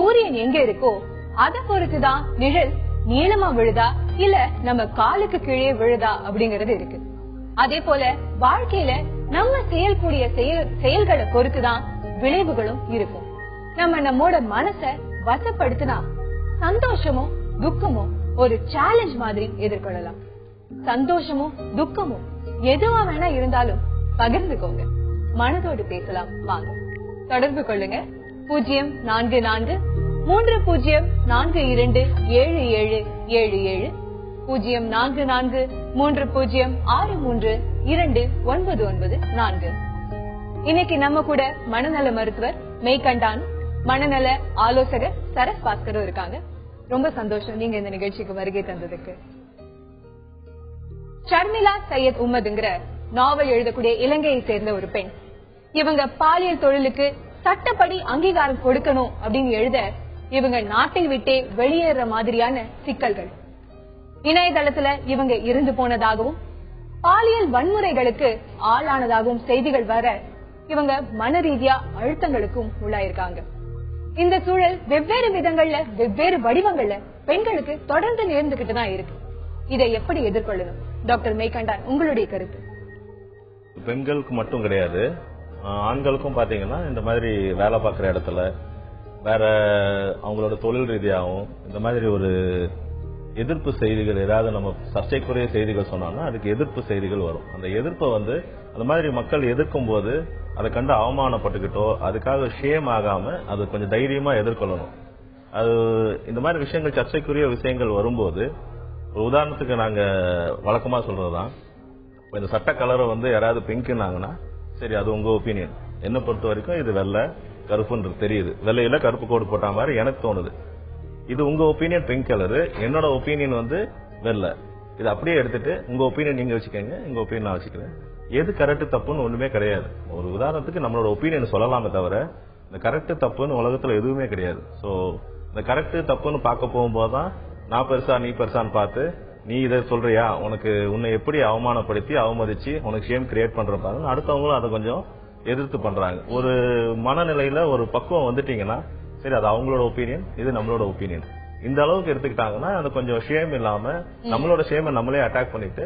சூரியன் எங்க இருக்கோ அதை பொறுத்துதான் நிழல் நீளமா விழுதா இல்ல நம்ம காலுக்கு கீழே விழுதா அப்படிங்கறது இருக்கு. அதே போல வாழ்க்கையில நம்ம செய்யக்கூடிய செயல்களை பொறுத்துதான் விளைவுகளும் இருக்கும். நம்ம நம்மோட மனசை வசப்படுத்தினா சந்தோஷமும் துக்கமும் ஒரு சேலஞ்ச் மாதிரி எதிர்கொள்ளலாம். சந்தோஷமும் துக்கமும் எதுவா வேணா இருந்தாலும் பகிர்ந்துக்கோங்க. மனதோடு பேசலாம் வாங்க. தொடர்பு கொள்ளுங்க 0443042777 0443063299. இன்னைக்கு நம்ம கூட மனநல மருத்துவர் மெய்கண்டான், மனநல ஆலோசகர் சரஸ் பாஸ்கரும் இருக்காங்க. ரொம்ப சந்தோஷம் நீங்க இந்த நிகழ்ச்சிக்கு வருகை தந்ததுக்கு. ஷர்மிளா சையத் உம்மதுங்கிற நாவல் எழுதக்கூடிய இலங்கையை சேர்ந்த ஒரு பெண். இவங்க பாலியல் தொழிலுக்கு சட்டப்படி அங்கீகாரம் கொடுக்கணும் அப்படின்னு எழுத இவங்க நாட்டை விட்டே வெளியேற மாதிரியான சிக்கல்கள், இணையதளத்துல இவங்க இருந்து போனதாகவும் பாலியல் வன்முறைகளுக்கு ஆளானதாகவும் செய்திகள் வர இவங்க மன ரீதியா அழுத்தங்களுக்கும் உள்ளாயிருக்காங்க. இந்த சூழல் வெவ்வேறு விதங்கள்ல வெவ்வேறு வடிவங்கள்ல பெண்களுக்கு தொடர்ந்து நேர்ந்துகிட்டு தான் இருக்கு. இதை எப்படி எதிர்கொள்ளணும்? டாக்டர் மெய்கண்டான், உங்களுடைய கருத்து. பெண்களுக்கு மட்டும் கிடையாது, ஆண்களுக்கும் பாத்தீங்கன்னா இந்த மாதிரி வேலை பார்க்குற இடத்துல வேற அவங்களோட தொழில் ரீதியாகவும் இந்த மாதிரி ஒரு எதிர்ப்பு செய்திகள், ஏதாவது நம்ம சர்ச்சைக்குரிய செய்திகள் சொன்னோம்னா அதுக்கு எதிர்ப்பு செய்திகள் வரும். அந்த எதிர்ப்பை அந்த மாதிரி மக்கள் எதிர்க்கும் போது அதை கண்டு அவமானப்பட்டுக்கிட்டோ அதுக்காக ஷேம் ஆகாம அது கொஞ்சம் தைரியமா எதிர்கொள்ளணும். அது இந்த மாதிரி விஷயங்கள் சர்ச்சைக்குரிய விஷயங்கள் வரும்போது, ஒரு உதாரணத்துக்கு நாங்க வழக்கமா சொல்றதுதான், இந்த சட்ட கலரை யாராவது பிங்க்னாங்கன்னா சரி அது உங்க ஒப்பீனியன், என்ன பொறுத்த வரைக்கும் இது வெள்ளை கருப்புன்றது தெரியுது, வெள்ளையில கருப்பு கோடு போட்ட மாதிரி எனக்கு தோணுது, இது உங்க ஒப்பீனியன் பிங்க் கலரு, என்னோட ஒப்பீனியன் வெள்ளை, இது அப்படியே எடுத்துட்டு உங்க ஒப்பீனியன் நீங்க வச்சுக்கோங்க, எங்க ஒப்பீனியன் நான் வச்சுக்கிறேன். எது கரெக்ட் தப்புன்னு ஒண்ணுமே கிடையாது. ஒரு உதாரணத்துக்கு நம்மளோட ஒப்பீனியன் சொல்லலாமே தவிர இந்த கரெக்ட் தப்புன்னு உலகத்துல எதுவுமே கிடையாது. சோ இந்த கரெக்ட் தப்புன்னு பார்க்க போகும்போதுதான் நான் பெருசா நீ பெருசான்னு பார்த்து நீ இதை சொல்றியா, உனக்கு உன்னை எப்படி அவமானப்படுத்தி அவமதிச்சு உனக்கு ஷேம் கிரியேட் பண்ற பாருங்க, அடுத்தவங்களும் அதை கொஞ்சம் எதிர்த்து பண்றாங்க. ஒரு மனநிலையில ஒரு பக்குவம் வந்துட்டீங்கன்னா சரி அது அவங்களோட ஒப்பீனியன், இது நம்மளோட ஒப்பீனியன், இந்த அளவுக்கு எடுத்துக்கிட்டாங்கன்னா அது கொஞ்சம் ஷேம் இல்லாம நம்மளோட ஷேமை நம்மளே அட்டாக் பண்ணிட்டு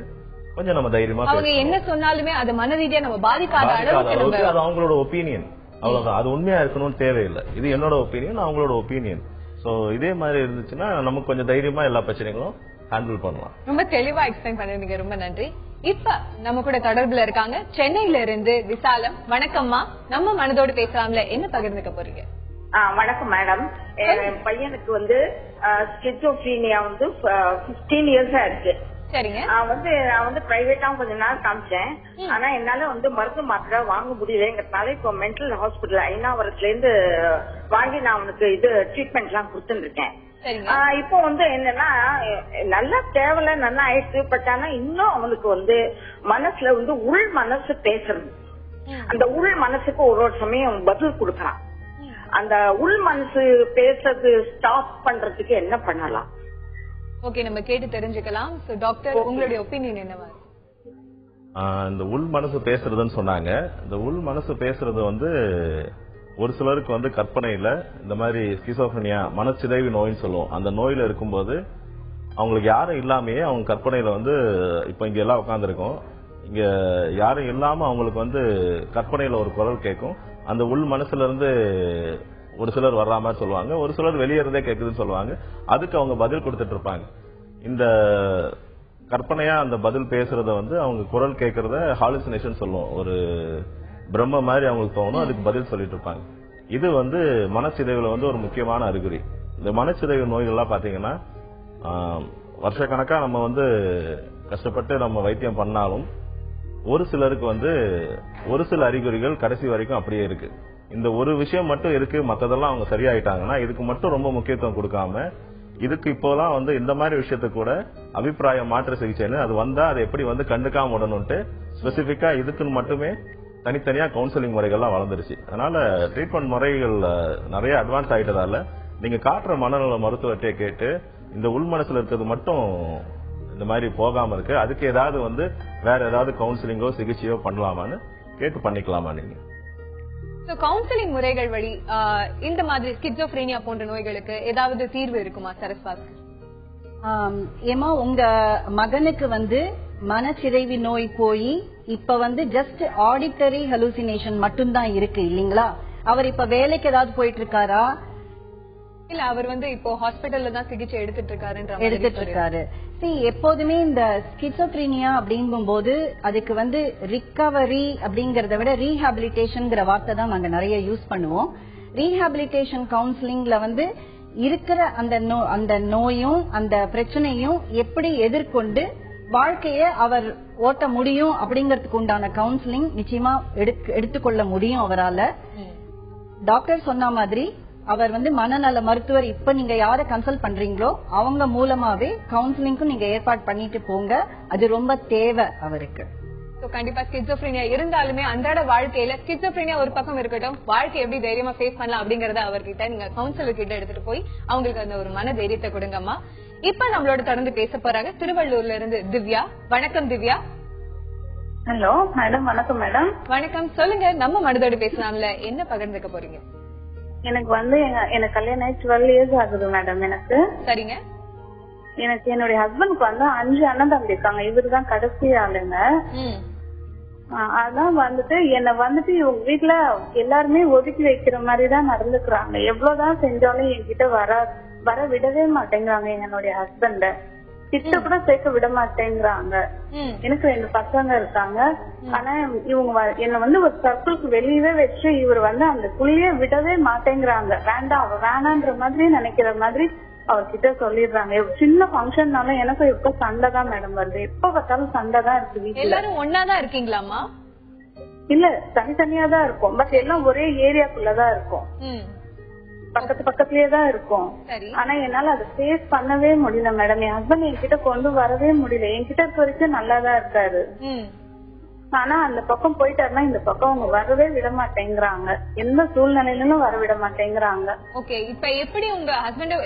கொஞ்சம் நம்ம தைரியமா அவங்க என்ன சொன்னாலுமே அது மன ரீதியா நம்ம பாதிக்காத அளவுக்கு அது அவங்களோட ஒப்பீனியன், அவ்வளவுதான். அது உண்மையா இருக்கணும்னு தேவையில்லை, இது என்னோட ஒப்பீனியன் அவங்களோட ஒப்பீனியன். சோ இதே மாதிரி இருந்துச்சுன்னா நமக்கு கொஞ்சம் தைரியமா எல்லா பிரச்சனைகளும் ஹேண்டில் பண்ணலாம். ரொம்ப தெளிவா எக்ஸ்பிளைன் பண்ணிருந்தீங்க, ரொம்ப நன்றி. இப்ப நம்ம கூட தொடர்புல இருக்காங்க சென்னையில இருந்து விசாலம். வணக்கம்மா, நம்ம மனதோடு பேசலாம்ல, என்ன பகிர்ந்துக்க போறீங்க? வணக்கம் மேடம். என் பையனுக்கு ஸ்கிசோஃப்ரீனியா 15 இயர்ஸா இருக்கு. சரிங்க. நான் பிரைவேட்டாவும் கொஞ்ச நாள் காமிச்சேன். ஆனா என்னால மருந்து மாத்திரை வாங்க முடியலங்கிறதுனால இப்ப மென்டல் ஹாஸ்பிட்டல் ஐநாவரத்துல இருந்து வாங்கி நான் அவனுக்கு ட்ரீட்மெண்ட் எல்லாம் கொடுத்துட்டு இருக்கேன். இப்போ என்னன்னா நல்லா தேவையில்ல நல்லா ஆயிடுச்சு. பட் ஆனா இன்னும் அவனுக்கு மனசுல உள் மனசு பேசுறது, அந்த உள் மனசுக்கு ஒரு சமயம் பதில் கொடுக்கறான். அந்த உள் மனசு பேசுறது ஸ்டாப் பண்றதுக்கு என்ன பண்ணலாம்? ஓகே, நம்ம கேட்டு தெரிஞ்சுக்கலாம். சோ டாக்டர், உங்களுடைய ஒபினியன் என்னவா? இந்த உள் மனசு பேசுறதுன்னு சொன்னாங்க. இந்த உள் மனசு பேசுறது ஒரு சிலருக்கு கற்பனையில இந்த மாதிரி ஸ்கிசோஃப்ரெனியா மனச்சிதைவு நோயின்னு சொல்லுவோம். அந்த நோயில இருக்கும்போது அவங்களுக்கு யாரும் இல்லாமயே அவங்க கற்பனையில இப்ப இங்க எல்லாம் உட்கார்ந்துருக்கோம், இங்க யாரும் இல்லாம அவங்களுக்கு கற்பனையில ஒரு குரல் கேட்கும். அந்த உள் மனசுல இருந்து ஒரு சிலர் வர்ற மாதிரி சொல்லுவாங்க, ஒரு சிலர் வெளியே இருந்தே கேக்குதுன்னு சொல்லுவாங்க. அதுக்கு அவங்க பதில் கொடுத்துட்டு இருப்பாங்க. இந்த கற்பனையா அந்த பதில் பேசுறத அவங்க குரல் கேட்கறத ஹாலுசினேஷன் சொல்லுவோம். ஒரு பிரம்ம மாதிரி அவங்களுக்கு தோணும், அதுக்கு பதில் சொல்லிட்டு இருப்பாங்க. இது மனச்சிதைவுல ஒரு முக்கியமான அறிகுறி. இந்த மனச்சிதைவு நோய்கள்லாம் பாத்தீங்கன்னா வருஷக்கணக்கா நம்ம கஷ்டப்பட்டு நம்ம வைத்தியம் பண்ணாலும் ஒரு சிலருக்கு ஒரு சில அறிகுறிகள் கடைசி வரைக்கும் அப்படியே இருக்கு. இந்த ஒரு விஷயம் மட்டும் இருக்கு, மத்ததெல்லாம் அவங்க சரியாயிட்டாங்கன்னா இதுக்கு மட்டும் ரொம்ப முக்கியத்துவம் கொடுக்காம இதுக்கு இப்போலாம் இந்த மாதிரி விஷயத்துக்கு கூட அபிப்பிராய மாற்று சிகிச்சைன்னு அது வந்தா அதை எப்படி கண்டுக்காம விடணும்ட்டு ஸ்பெசிபிக்கா இதுக்குன்னு மட்டுமே தனித்தனியா கவுன்சிலிங் முறைகள்லாம் வளர்ந்துருச்சு. அதனால ட்ரீட்மெண்ட் முறைகள் நிறைய அட்வான்ஸ் ஆயிட்டதால நீங்க காட்டுற மனநல மருத்துவத்தை கேட்டு இந்த உள் மனசுல இருக்கிறது மட்டும் இந்த மாதிரி போகாம இருக்கு, அதுக்கு ஏதாவது வேற ஏதாவது கவுன்சிலிங்கோ சிகிச்சையோ பண்ணலாமான்னு கேட்டு பண்ணிக்கலாமா நீங்க? கவுன்சிலிங் முறைகள் வழி இந்த மாதிரி ஸ்கிசோஃப்ரீனியா போன்ற நோய்களுக்கு ஏதாவது தீர்வு இருக்குமா சரஸ்வாஸ்கர்? ஏமா உங்க மகனுக்கு மனச்சிதைவு நோய் போய் இப்ப ஜஸ்ட் ஆடிட்டரி ஹலூசினேஷன் மட்டும்தான் இருக்கு இல்லீங்களா? அவர் இப்ப வேலைக்கு ஏதாவது போயிட்டு இருக்காரா? இல்ல, அவர் இப்போ ஹாஸ்பிடல்ல தான் சிகிச்சை எடுத்துட்டு இருக்காரு. எப்போதுமே இந்த ஸ்கிசோஃப்ரீனியா அப்படிங்கும் போது அதுக்கு ரிகவரி அப்படிங்கறத விட ரீஹாபிலிட்டேஷன் வார்த்தை தான் நாங்க நிறைய யூஸ் பண்ணுவோம். ரீஹாபிலிட்டேஷன் கவுன்சிலிங்ல இருக்கிற அந்த நோயும் அந்த பிரச்சனையும் எப்படி எதிர்கொண்டு வாழ்க்கைய அவர் ஓட்ட முடியும் அப்படிங்கறதுக்கு உண்டான கவுன்சிலிங் நிச்சயமா எடுத்துக்கொள்ள முடியும் அவரால. டாக்டர் சொன்ன மாதிரி அவர் மனநல மருத்துவர் இப்ப நீங்க யார கன்சல்ட் பண்றீங்களோ அவங்க மூலமாவே கவுன்சிலிங்க்கும் நீங்க ஏற்பாடு பண்ணிட்டு போங்க. அது ரொம்ப தேவை அவருக்கு. கண்டிப்பா ஸ்கிசோஃப்ரீனியா இருந்தாலுமே அன்றாட வாழ்க்கையில ஸ்கிசோஃப்ரீனியா ஒரு பக்கம் இருக்கட்டும், வாழ்க்கை எப்படி தைரியமா ஃபேஸ் பண்ணலாம் அப்படிங்கறத அவர்கிட்ட நீங்க கவுன்சிலர் கிட்ட எடுத்துட்டு போய் அவங்களுக்கு அந்த ஒரு மன தைரியத்தை கொடுங்கம்மா. இப்ப நம்மளோட தொடர்ந்து பேச போறாங்க திருவள்ளூர்ல இருந்து திவ்யா. வணக்கம் திவ்யா. Hello madam. வணக்கம் மேடம். வணக்கம், சொல்லுங்க. நம்ம மனதோடு பேசலாம்ல, என்ன பகிர்ந்துக்க போறீங்க? எனக்கு எனக்கு கல்யாணம் ஆகி 12 years ஆகுது மேடம். எனக்கு சரிங்க. எனக்கு என்னுடைய ஹஸ்பண்டுக்கு 5 அண்ணன் தம்பி இருக்காங்க. இவருதான் கடைசி ஆளுங்க. அதான் என்ன இவங்க வீட்டுல எல்லாருமே ஒதுக்கி வைக்கிற மாதிரிதான் நடந்துக்கிறாங்க. எவ்வளவுதான் செஞ்சாலும் என்கிட்ட வர விடவே மாட்டேங்கிறாங்க. என்னுடைய ஹஸ்பண்ட கிட்ட கூட சேர்க்க விட மாட்டேங்கிறாங்க. எனக்கு 2 பசங்க இருக்காங்க. ஆனா இவங்க என்ன ஒரு சர்க்கிளுக்கு வெளியவே வச்சு இவர் அந்த குழியே விடவே மாட்டேங்கிறாங்க. வேண்டாம், அவ வேணான்ற மாதிரி நினைக்கிற மாதிரி அவர்கிட்ட சொல்லிடுறாங்க. சின்ன ஃபங்க்ஷன்னாலும் எனக்கு எப்ப சண்டை தான் மேடம் வருது. எப்ப பார்த்தாலும் சண்டை தான் இருக்கு. எல்லாரும் ஒன்னாதான் இருக்கீங்களாமா? இல்ல, தனித்தனியா தான் இருக்கும். பட் எல்லாம் ஒரே ஏரியாக்குள்ளதான் இருக்கும். பக்கத்துலயே தான் இருக்கும். ஆனா என்னால அதை ஃபேஸ் பண்ணவே முடியல மேடம். என் ஹஸ்பண்ட் என்கிட்ட கொண்டு வரவே முடியல. என்கிட்ட இருக்க வரைக்கும் நல்லாதான் இருக்காரு. ஆனா அந்த பக்கம் போயிட்டாருன்னா இந்த பக்கம் அவங்க வரவே விட மாட்டேங்கிறாங்க. எந்த சூழ்நிலையிலும் வர விட மாட்டேங்கிறாங்க. ஓகே, இப்ப எப்படி உங்க ஹஸ்பண்ட்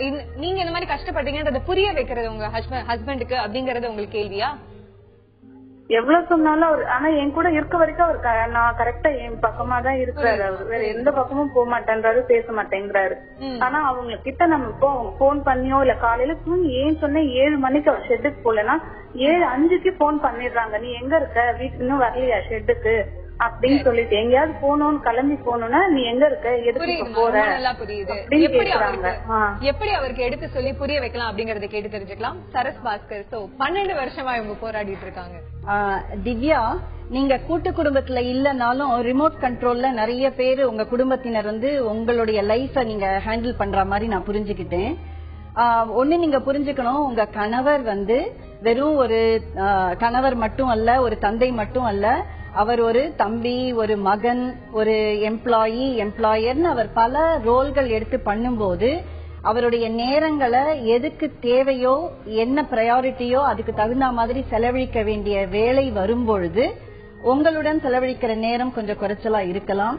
நீங்க இந்த மாதிரி கஷ்டப்பட்டீங்கன்றத புரிய வைக்கிறது உங்க ஹஸ்பண்டுக்கு அப்படிங்கறது உங்களுக்கு கேள்வியா? எவ்வளவு சொன்னாலும் அவர் ஆனா என் கூட இருக்க வரைக்கும் அவர் நான் கரெக்டா என் பக்கமா தான் இருக்கிறாரு. அவர் வேற எந்த பக்கமும் போக மாட்டேன்றாரு, பேச மாட்டேங்கிறாரு. ஆனா அவங்க கிட்ட நம்ம இப்போ அவங்க போன் பண்ணியோ இல்ல காலையில தூங்கி ஏன் சொன்ன 7 மணிக்கு அவர் ஷெட்டுக்கு போலன்னா 7:05க்கு போன் பண்ணிடுறாங்க. நீ எங்க இருக்க, வீட்டுக்கு இன்னும் வரலையா ஷெட்டுக்கு அப்படின்னு சொல்லிட்டு எங்கயாவது போகணும்னு கிளம்பி போகணும்னா நீ எங்க இருக்க, எதுக்கு போற அப்படின்னு கேக்குறாங்க. எப்படி அவருக்கு எடுத்து சொல்லி புரிய வைக்கலாம் அப்படிங்கறத கேட்டு தெரிஞ்சுக்கலாம். சரஸ் பாஸ்கர், 12 வருஷமா இவங்க போராடிட்டு இருக்காங்க. திவ்யா, நீங்க கூட்டு குடும்பத்துல இல்லனாலும் ரிமோட் கண்ட்ரோல்ல நிறைய பேரு உங்க குடும்பத்தினர் உங்களுடைய லைஃப நீங்க ஹேண்டில் பண்ற மாதிரி நான் புரிஞ்சுக்கிட்டேன். ஒண்ணு நீங்க புரிஞ்சுக்கணும், உங்க கணவர் வெறும் ஒரு கணவர் மட்டும் அல்ல, ஒரு தந்தை மட்டும் அல்ல. அவர் ஒரு தம்பி, ஒரு மகன், ஒரு எம்ப்ளாயர்னு அவர் பல ரோல்கள் எடுத்து பண்ணும்போது அவருடைய நேரங்களை எதுக்கு தேவையோ என்ன பிரையாரிட்டியோ அதுக்கு தகுந்த மாதிரி செலவழிக்க வேண்டிய வேலை வரும்பொழுது உங்களுடன் செலவழிக்கிற நேரம் கொஞ்சம் குறைச்சலா இருக்கலாம்.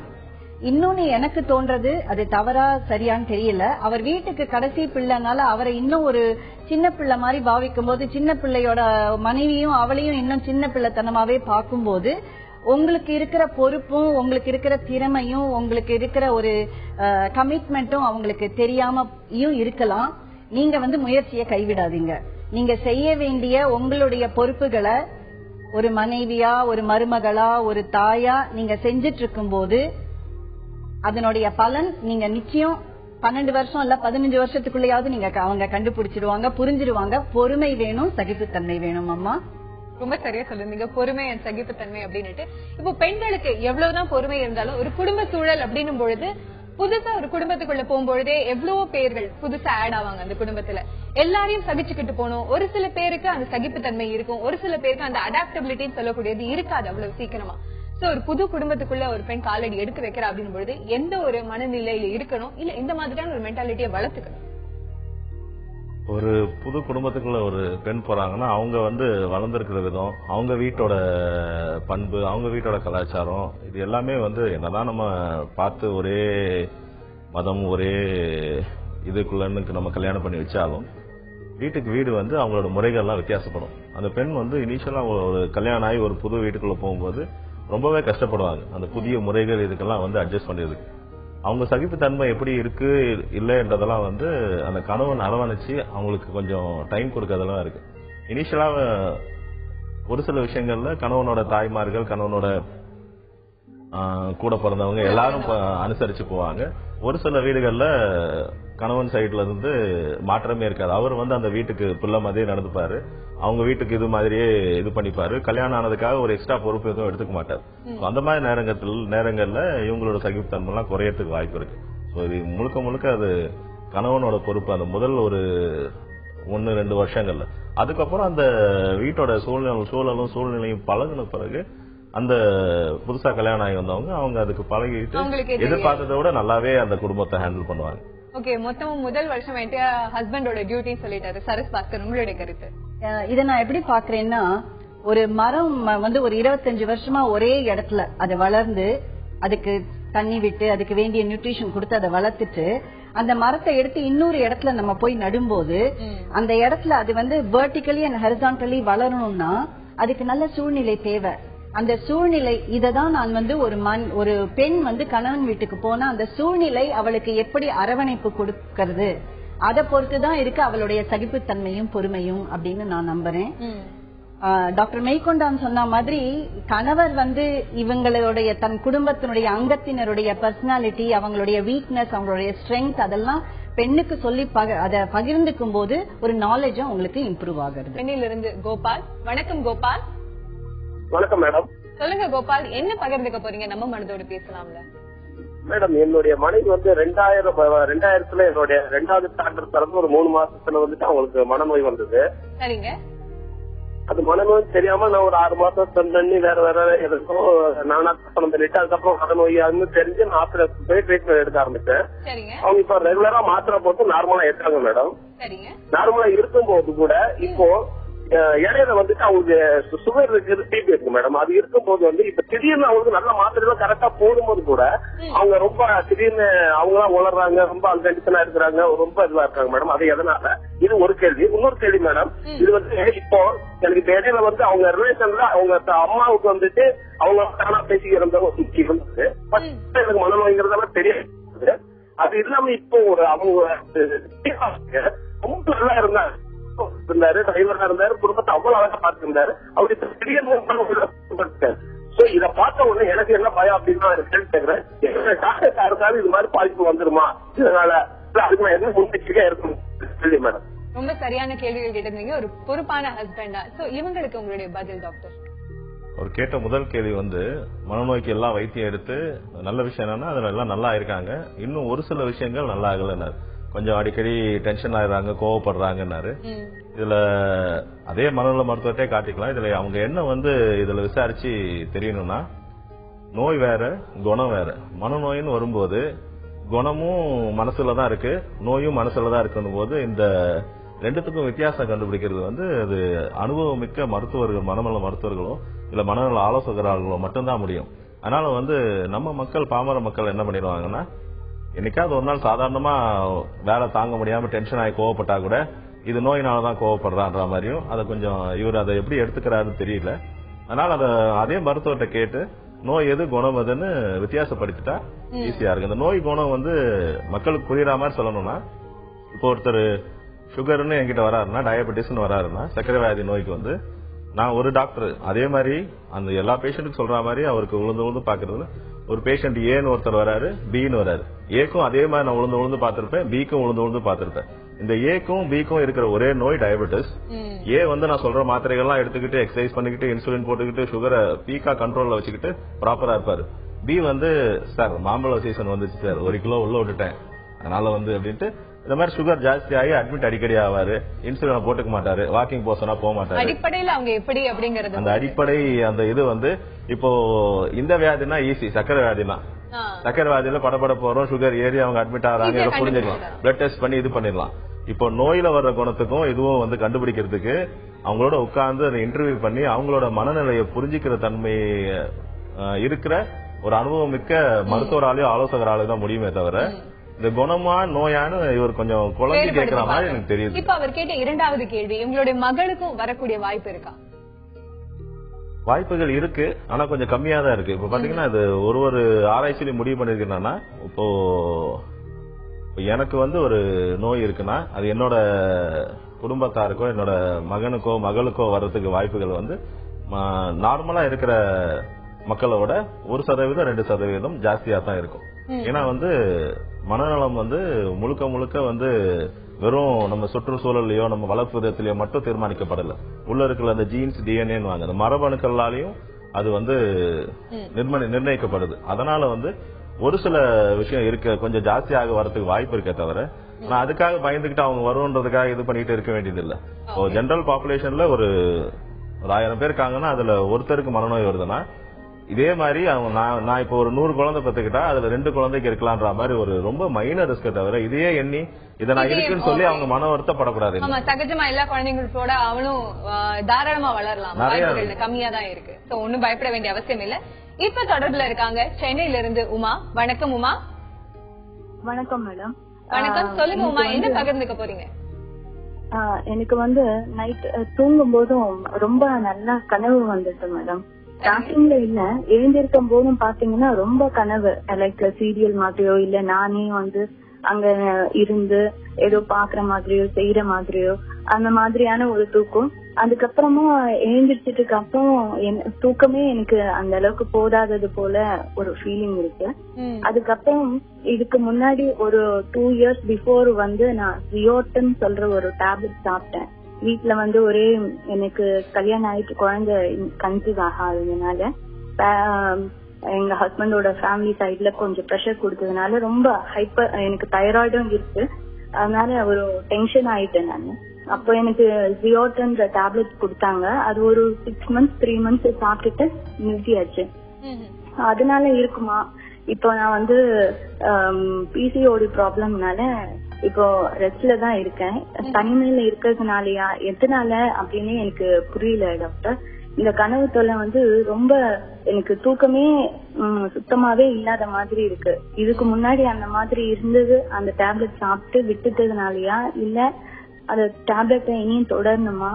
இன்னொன்னு எனக்கு தோன்றது, அது தவறா சரியான்னு தெரியல, அவர் வீட்டுக்கு கடைசி பிள்ளைனால அவரை இன்னும் ஒரு சின்ன பிள்ளை மாதிரி பாவிக்கும் போது சின்ன பிள்ளையோட மனைவியும் அவளையும் இன்னும் சின்ன பிள்ளைத்தனமாவே பார்க்கும்போது உங்களுக்கு இருக்கிற பொறுப்பும் உங்களுக்கு இருக்கிற திறமையும் உங்களுக்கு இருக்கிற ஒரு கமிட்மெண்ட்டும் அவங்களுக்கு தெரியாமையும் இருக்கலாம். நீங்க முயற்சியை கைவிடாதீங்க. நீங்க செய்ய வேண்டிய உங்களுடைய பொறுப்புகளை ஒரு மனைவியா, ஒரு மருமகளா, ஒரு தாயா நீங்க செஞ்சிட்டு இருக்கும் போது அதனுடைய பலன் நீங்க நிச்சயம் 12 வருஷம் இல்ல 15 வருஷத்துக்குள்ளயாவது நீங்க அவங்க கண்டுபிடிச்சிருவாங்க, புரிஞ்சிருவாங்க. பொறுமை வேணும், சகிப்புத்தன்மை வேணும். அம்மா ரொம்ப சரியா சொல்லுங்க, பொறுமை அண்ட் சகிப்புத்தன்மை அப்படின்னுட்டு. இப்போ பெண்களுக்கு எவ்வளவுதான் பொறுமை இருந்தாலும் ஒரு குடும்ப சூழல் அப்படின்னும் பொழுது புதுசா ஒரு குடும்பத்துக்குள்ள போகும்பொழுதே எவ்வளவோ பேர்கள் புதுசா ஆட் ஆவாங்க. அந்த குடும்பத்துல எல்லாரையும் சகிச்சுக்கிட்டு போகணும். ஒரு சில பேருக்கு அந்த சகிப்புத்தன்மை இருக்கும், ஒரு சில பேருக்கு அந்த அடாப்டபிலிட்டின்னு சொல்லக்கூடியது இருக்காது அவ்வளவு சீக்கிரமா. ஒரு புது குடும்பத்துக்குள்ள ஒரு பெண் காலடி எடுத்து வைக்கிற அப்படின்னு பொழுது எந்த ஒரு மனநிலையில இருக்கணும், இல்ல இந்த மாதிரியான ஒரு மென்டாலிட்டியை வளர்த்துக்கணும். ஒரு புது குடும்பத்துக்குள்ள ஒரு பெண் போறாங்கன்னா அவங்க வளர்ந்துருக்கிற விதம், அவங்க வீட்டோட பண்பு, அவங்க வீட்டோட கலாச்சாரம், இது எல்லாமே என்னதான் நம்ம பார்த்து ஒரே மதம் ஒரே இதுக்குள்ளன்னு நம்ம கல்யாணம் பண்ணி வச்சாலும் வீட்டுக்கு வீடு அவங்களோட முறைகள்லாம் வித்தியாசப்படும். அந்த பெண் இனிஷியலா ஒரு கல்யாணம் ஆகி ஒரு புது வீட்டுக்குள்ள போகும்போது ரொம்பவே கஷ்டப்படுவாங்க அந்த புதிய முறைகள் இதுக்கெல்லாம் வந்து அட்ஜஸ்ட் பண்றதுக்கு. அவங்க சகிப்புத்தன்மை எப்படி இருக்கு இல்லைன்றதெல்லாம் வந்து அந்த கணவன் அரவணைச்சு அவங்களுக்கு கொஞ்சம் டைம் கொடுக்கறதெல்லாம் இருக்கு. இனிஷியலா ஒரு சில விஷயங்கள்ல கணவனோட தாய்மார்கள், கணவனோட கூட பிறந்தவங்க எல்லாரும் அனுசரிச்சு போவாங்க. ஒரு சில வீடுகள்ல கணவன் சைட்ல இருந்து மாற்றமே இருக்காது. அவர் வந்து அந்த வீட்டுக்கு பிள்ளை மாதிரியே நடந்துப்பாரு, அவங்க வீட்டுக்கு இது மாதிரியே இது பண்ணிப்பாரு. கல்யாணம் ஆனதுக்காக ஒரு எக்ஸ்ட்ரா பொறுப்பு எதுவும் எடுத்துக்க மாட்டார். அந்த மாதிரி நேரங்கள்ல இவங்களோட சகிப்புத்தன்மை எல்லாம் குறையறதுக்கு வாய்ப்பு இருக்கு. ஸோ இது முழுக்க முழுக்க அது கணவனோட பொறுப்பு அந்த முதல் ஒரு 1-2 வருஷங்கள்ல. அதுக்கப்புறம் அந்த வீட்டோட சூழலும் சூழ்நிலையும் பழகுன பிறகு அந்த புதுசா கல்யாணம் ஆகி வந்தவங்க அவங்க அதுக்கு பழகிட்டு எதிர்பார்த்ததை விட நல்லாவே அந்த குடும்பத்தை ஹேண்டில் பண்ணுவாங்க. ஓகே, மொத்தம் முதல் வருஷம் ஹஸ்பண்டோட டியூட்டி சொல்லிட்டாரு. சரஸ் பாஸ்கர், உங்களுடைய கருத்து? இதை நான் எப்படி பாக்குறேன்னா, ஒரு மரம் வந்து ஒரு 25 வருஷமா ஒரே இடத்துல அதை வளர்ந்து அதுக்கு தண்ணி விட்டு அதுக்கு வேண்டிய நியூட்ரிஷன் கொடுத்து அதை வளர்த்துட்டு அந்த மரத்தை எடுத்து இன்னொரு இடத்துல நம்ம போய் நடும்போது அந்த இடத்துல அது வந்து வெர்டிகலி அண்ட் ஹரிசான்டலி வளரணும்னா அதுக்கு நல்ல சூழ்நிலை தேவை. அந்த சூழ்நிலை இததான் நான் வந்து ஒரு பெண் வந்து கணவன் வீட்டுக்கு போனா அந்த சூழ்நிலை அவளுக்கு எப்படி அரவணைப்பு கொடுக்கறது அதை பொறுத்துதான் இருக்கு அவளுடைய சகிப்புத்தன்மையும் பொறுமையும் அப்படின்னு நான் நம்புறேன். டாக்டர் மெய்கொண்டான் சொன்ன மாதிரி கணவர் வந்து இவங்களுடைய தன் குடும்பத்தினுடைய அங்கத்தினருடைய பர்சனாலிட்டி, அவங்களுடைய வீக்னஸ், அவங்களுடைய ஸ்ட்ரென்த் அதெல்லாம் பெண்ணுக்கு சொல்லி அதை பகிர்ந்துக்கும் போது ஒரு நாலேஜும் உங்களுக்கு இம்ப்ரூவ் ஆகுது. பெண்ணிலிருந்து கோபால். வணக்கம் கோபால். வணக்கம் மேடம். சொல்லுங்க கோபால், என்ன பகிர்ந்துக்க போறீங்க? நம்ம மனதோடு பேசலாம்ல. மேடம், என்னுடைய மனைவி வந்து 2000 என்னுடைய 2வது ஸ்டாண்டர்ட் பிறந்து ஒரு 3 மாசத்துல வந்துட்டு அவங்களுக்கு மனநோய் வந்தது. சரிங்க. அது மனநோய் தெரியாம நான் ஒரு 6 மாசம் ஸ்பெண்ட் பண்ணி வேற எதுக்கும் நானா பணம் பண்ணிட்டு அதுக்கப்புறம் மனநோயான்னு தெரிஞ்சு நான் ஆஸ்பத்திரி போய் ட்ரீட்மெண்ட் எடுக்க ஆரம்பிச்சேன். அவங்க இப்ப ரெகுலரா மாத்திரை போட்டு நார்மலா இருக்காங்க மேடம். நார்மலா இருக்கும்போது கூட இப்போ இடையில வந்துட்டு அவங்களுக்கு சுகர் இருக்கு, டிபி இருக்கு மேடம். அது இருக்கும்போது வந்து இப்ப திடீர்னு அவங்களுக்கு நல்ல மாத்திரைலாம் கரெக்டா போடும்போது கூட அவங்க ரொம்ப திடீர்னு அவங்களாம் உளறாங்க, ரொம்ப அன்கண்டிஷனா இருக்கிறாங்க, ரொம்ப இதுவா இருக்காங்க மேடம். அது எதனால? இது ஒரு கேள்வி. இன்னொரு கேள்வி மேடம், இது வந்து இப்போ எனக்கு இப்ப இடையில வந்து அவங்க ரிலேஷன்ல அவங்க அம்மாவுக்கு வந்துட்டு அவங்க தானா பேசிக்கிறத இருந்தது. எனக்கு மனநோய்ங்கிறதெல்லாம் தெரியாது. அது இல்லாம இப்போ ஒரு அவங்க ரொம்ப நல்லா இருந்தாங்க, டிரைவரா இருந்தாரு, குடும்பத்தை அவ்வளவு அழகா பார்த்திருந்தாரு. அவரு இத பார்த்த உடனே எனக்கு என்ன பயம் அப்படின்னு கேட்கிறேன், டாக்டர் யாருக்காவது இது மாதிரி பாதிப்பு வந்துருமா, இதனால அதுக்கு நான் என்ன முன்னெச்சரிக்கையா இருக்கணும் மேடம்? ரொம்ப சரியான கேள்விகள் கேட்டிருந்தீங்க. ஒரு பொறுப்பான ஹஸ்பண்டா. சோ இவங்களுக்கு உங்களுடைய பதில் டாக்டர்? அவர் கேட்ட முதல் கேள்வி வந்து மனநோய்க்கு எல்லாம் வைத்தியம் எடுத்து நல்ல விஷயம் என்னன்னா அதுல எல்லாம் நல்லா இருக்காங்க, இன்னும் ஒரு சில விஷயங்கள் நல்லா ஆகலன்னாரு. கொஞ்சம் அடிக்கடி டென்ஷன் ஆயிடுறாங்க, கோவப்படுறாங்கன்னாரு. இதுல அதே மனநல மருத்துவத்தை காட்டிக்கலாம். இதுல அவங்க என்ன வந்து இதுல விசாரிச்சு தெரியணும்னா, நோய் வேற குணம் வேற. மனநோயின்னு வரும்போது குணமும் மனசுலதான் இருக்கு, நோயும் மனசுலதான் இருக்குன்னு போது இந்த ரெண்டுத்துக்கும் வித்தியாசம் கண்டுபிடிக்கிறது வந்து அது அனுபவம் மிக்க மருத்துவர்கள், மனநல மருத்துவர்களும் இல்ல மனநல ஆலோசகர்களும் மட்டும்தான் முடியும். அதனால வந்து நம்ம மக்கள், பாமர மக்கள் என்ன பண்ணிடுவாங்கன்னா, என்னைக்காவது ஒரு நாள் சாதாரணமா வேலை தாங்க முடியாம டென்ஷன் ஆகி கோவப்பட்டா கூட இது நோயினாலதான் கோவப்படுறான்ற மாதிரியும் அதை கொஞ்சம் இவர் அதை எப்படி எடுத்துக்கிறாருன்னு தெரியல. அதனால அதே மருத்துவத்தை கேட்டு நோய் எது குணம் எதுன்னு வித்தியாசப்படுத்திட்டா ஈஸியா இருக்கு. இந்த நோய் குணம் வந்து மக்களுக்கு புரியுற மாதிரி சொல்லணும்னா, இப்போ ஒருத்தர் சுகர்னு என்கிட்ட வராருன்னா, டயபெட்டிஸ்னு வராருன்னா, சர்க்கரை வியாதி நோய்க்கு வந்து நான் ஒரு டாக்டர் அதே மாதிரி அந்த எல்லா பேஷண்ட்டுக்கும் சொல்ற மாதிரி அவருக்கு உழுந்து பாக்குறதுல ஒரு பேஷண்ட் ஏன்னு ஒருத்தர் வராரு, பின்னு வராரு. ஏக்கும் அதே மாதிரி நான் உழுந்து பாத்திருப்பேன், பிக்கும் உழுந்து பாத்திருப்பேன். இந்த ஏக்கும் பிக்கும் இருக்கிற ஒரே நோய் டயபெட்டிஸ். ஏ வந்து நான் சொல்ற மாத்திரைகள்லாம் எடுத்துக்கிட்டு எக்ஸசைஸ் பண்ணிக்கிட்டு இன்சுலின் போட்டுக்கிட்டு சுகரை பீக்கா கண்ட்ரோல்ல வச்சுக்கிட்டு ப்ராப்பரா இருப்பாரு. பி வந்து சார் மாம்பழ சீசன் வந்துச்சு சார், 1 கிலோ உள்ள விட்டுட்டேன் அதனால வந்து அப்படின்ட்டு இந்த மாதிரி சுகர் ஜாஸ்தி ஆகி அட்மிட் அடிக்கடி ஆவாரு, இன்சுலின் போட்டுக்க மாட்டாரு, வாக்கிங் போசனா போக மாட்டாரு. அடிப்படையில் அவங்க எப்படி அப்படிங்கறது அந்த அடிப்படை அந்த இது வந்து இப்போ இந்த வியாதினா ஈஸி, சக்கரை வியாதினா சக்கரை வியாதியில படப்பட போறோம், சுகர் ஏறி அவங்க அட்மிட் ஆகிறாங்க, புரிஞ்சுக்கலாம், பிளட் டெஸ்ட் பண்ணி இது பண்ணிடலாம். இப்போ நோயில வர்ற குணத்துக்கும் இதுவும் வந்து கண்டுபிடிக்கிறதுக்கு அவங்களோட உட்கார்ந்து அதை இன்டர்வியூ பண்ணி அவங்களோட மனநிலையை புரிஞ்சுக்கிற தன்மை இருக்கிற ஒரு அனுபவம் மிக்க மருத்துவராலேயோ ஆலோசகராலேயோ தான் முடியுமே தவிர இந்த குணமா நோயானு இவர் கொஞ்சம் குழந்தை கேட்கிற மாதிரி எனக்கு தெரியுது. இப்ப அவர் கேட்ட 2வது கேள்வி, உங்களுடைய மகளுக்கும் வரக்கூடிய வாய்ப்பு இருக்கா? வாய்ப்புகள் இருக்கு, ஆனா கொஞ்சம் கம்மியா தான் இருக்கு. இப்ப பாத்தீங்கன்னா இது ஒரு ஆராய்ச்சியில முடிவு பண்ணிருக்கேன்னா, இப்போ எனக்கு வந்து ஒரு நோய் இருக்குன்னா அது என்னோட குடும்பத்தாருக்கோ என்னோட மகனுக்கோ மகளுக்கோ வர்றதுக்கு வாய்ப்புகள் வந்து நார்மலா இருக்கிற மக்களோட 1% 2% ஜாஸ்தியா தான் இருக்கும். ஏன்னா வந்து மனநலம் வந்து முழுக்க வந்து வெறும் நம்ம சுற்றுச்சூழலையோ நம்ம வளர்ப்பு விதத்திலயோ மட்டும் தீர்மானிக்கப்படல. உள்ள இருக்கிற அந்த ஜீன்ஸ் டிஎன்ஏன்னு வாங்க, அந்த மரபணுக்களாலையும் அது வந்து நிர்ணயிக்கப்படுது. அதனால வந்து ஒரு சில விஷயம் இருக்க கொஞ்சம் ஜாஸ்தியாக வரதுக்கு வாய்ப்பு இருக்கே தவிர, ஆனா அதுக்காக பயந்துகிட்டு அவங்க வரும்ன்றதுக்காக இது பண்ணிட்டு இருக்க வேண்டியது இல்ல. ஜெனரல் பாப்புலேஷன்ல ஒரு 1000 பேர் இருக்காங்கன்னா அதுல ஒருத்தருக்கு மனநோய் வருதுன்னா, இதே மாதிரி அவங்க நான் இப்போ ஒரு 100 குழந்தை பெற்றுக்கிட்டா அதுல 2 குழந்தைக்கு இருக்கலாம்ன்ற மாதிரி ஒரு ரொம்ப மைனர் ரிஸ்க் தவிர, இதையே எண்ணி இதை நான் இருக்குன்னு சொல்லி அவங்க மன வருத்தப்படக்கூடாது. சகஜமா எல்லா குழந்தைங்களோட அவனும் தாராளமா வளரலாம், வாய்ப்புகள் கம்மியா தான் இருக்கு. ஒன்னும் பயப்பட வேண்டிய அவசியம் இல்ல. இப்ப தொடர்புல இருக்காங்க சென்னையில இருந்து உமா. வணக்கம் உமா. வணக்கம் மேடம். வணக்கம், சொல்லுங்க உமா, என்ன பகிர்ந்துக்க போறீங்க? எனக்கு வந்து நைட் தூங்கும் போதும் ரொம்ப நல்லா கனவு வந்துட்டு மேடம். ஸ்டார்டிங்ல இல்ல, எழுந்திருக்கும் போதும் பாத்தீங்கன்னா ரொம்ப கனவு, லைக் சீரியல் மாதிரியோ இல்ல நானே வந்து அங்க இருந்து ஏதோ பாக்குற மாதிரியோ செய்யற மாதிரியோ அந்த மாதிரியான ஒரு தூக்கம். அதுக்கப்புறமா எழுந்திரிச்சதுக்கு அப்புறம் தூக்கமே எனக்கு அந்த அளவுக்கு போதாதது போல ஒரு ஃபீலிங் இருக்கு. அதுக்கப்புறம் இதுக்கு முன்னாடி ஒரு 2 years பிஃபோர் வந்து நான் ஜியோட்டன் சொல்ற ஒரு டேப்லெட் சாப்பிட்டேன். வீட்டுல வந்து ஒரே எனக்கு கல்யாணம் ஆயிட்டு குழந்தை கன்சீவ் ஆகாததுனால எங்க ஹஸ்பண்டோட ஃபேமிலி சைட்ல கொஞ்சம் ப்ரெஷர் கொடுத்ததுனால ரொம்ப ஹைப்பர், எனக்கு தைராய்டும் இருக்கு, அதனால ஒரு டென்ஷன் ஆயிட்டேன் நான். அப்போ எனக்கு ஜியோட்ன்ற டேப்லெட் கொடுத்தாங்க. அது ஒரு 6 months 3 months சாப்பிட்டுட்டு நிறுத்தியாச்சு. அதனால இருக்குமா? இப்போ நான் வந்து பிசிஓடி ப்ராப்ளம்னால இப்போ ரெஸ்ட்ல தான் இருக்கேன். தனிமையில இருக்கிறதுனாலயா எதனால அப்படின்னு எனக்கு புரியல டாக்டர். இந்த கனவு தொல்லை வந்து ரொம்ப எனக்கு தூக்கமே சுத்தமாவே இல்லாத மாதிரி இருக்கு. இதுக்கு முன்னாடி அந்த மாதிரி இருந்தது, அந்த டேப்லெட் சாப்பிட்டு விட்டுட்டதுனாலயா இல்ல அந்த டேப்லெட்டை இனியும் தொடரணுமா?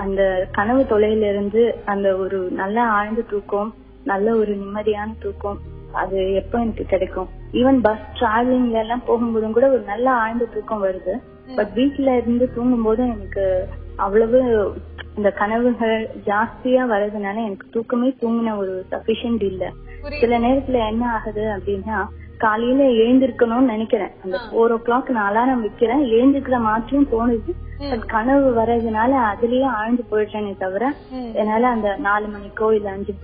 அந்த கனவு தொலையில இருந்து அந்த ஒரு நல்ல ஆழ்ந்த தூக்கம், நல்ல ஒரு நிம்மதியான தூக்கம் அது எப்ப எனக்கு கிடைக்கும்? ஈவன் பஸ் டிராவலிங்ல எல்லாம் போகும்போதும் கூட ஒரு நல்ல ஆழ்ந்த தூக்கம் வருது. பட் வீட்டுல இருந்து தூங்கும் போதும் எனக்கு அவ்வளவு இந்த கனவுகள் ஜாஸ்தியா வர்றதுனால எனக்கு தூக்கமே தூங்கின ஒரு சஃபிஷியன்ட் இல்ல. சில நேரத்துல என்ன ஆகுது அப்படின்னா, காலையில எழுந்திருக்கணும்னு நினைக்கிறேன், அந்த 4 o'clock நான் அலாரம் வைக்கிறேன், எழுந்திருக்கிற மாதிரியும் தோணுது. பட் கனவு வர்றதுனால அதுலயே ஆழ்ந்து போயிட்டேனே தவிர என்னால அந்த 4 மணிக்கோ இல்ல 5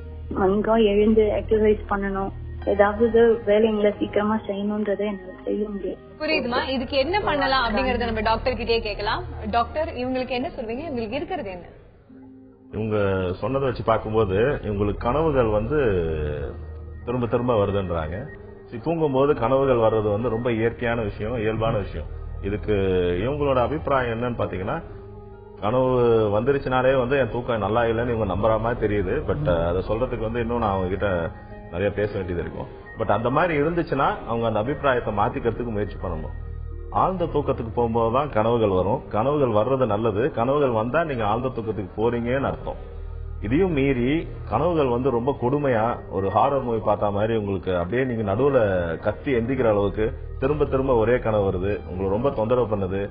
மணிக்கோ எழுந்து எக்ஸசைஸ் பண்ணணும், ஏதாவது வேலைங்களை சீக்கிரமா செய்யணும்ன்றதை என்னால செய்ய முடியும். புரியுதுமா? இதுக்கு என்ன பண்ணலாம் அப்படிங்கறத நம்ம டாக்டர் கிட்டே கேட்கலாம். டாக்டர், இவங்களுக்கு என்ன சொல்வீங்க? இவங்களுக்கு இருக்கிறது என்ன? இவங்க சொன்னதை வச்சு பார்க்கும்போது இவங்களுக்கு கனவுகள் வந்து திரும்ப திரும்ப வருதுன்றாங்க. தூங்கும் போது கனவுகள் வர்றது வந்து ரொம்ப இயற்கையான விஷயம், இயல்பான விஷயம். இதுக்கு இவங்களோட அபிப்பிராயம் என்னன்னு பாத்தீங்கன்னா, கனவு வந்துருச்சுனாலே வந்து என் தூக்கம் நல்லா இல்லைன்னு இவங்க நம்புற மாதிரி தெரியுது. பட் அதை சொல்றதுக்கு வந்து இன்னும் நான் அவங்க கிட்ட நிறைய பேச வேண்டியது இருக்கும். பட் அந்த மாதிரி இருந்துச்சுன்னா அவங்க அந்த அபிப்பிராயத்தை மாத்திக்கிறதுக்கு முயற்சி பண்ணணும். ஆழ்ந்த தூக்கத்துக்கு போகும்போதுதான் கனவுகள் வரும். கனவுகள் வர்றது நல்லது. கனவுகள் வந்தா நீங்க ஆழ்ந்த தூக்கத்துக்கு போறீங்கன்னு அர்த்தம். இதையும் மீறி கனவுகள் வந்து ரொம்ப கொடுமையா ஒரு ஹாரர் மூவி பார்த்தா மாதிரி உங்களுக்கு அப்படியே நீங்க நடுவுல கத்தி எந்திக்கிற அளவுக்கு திரும்ப திரும்ப ஒரே கனவு வருது, உங்களுக்கு ரொம்ப தொந்தரவு பண்ணுது.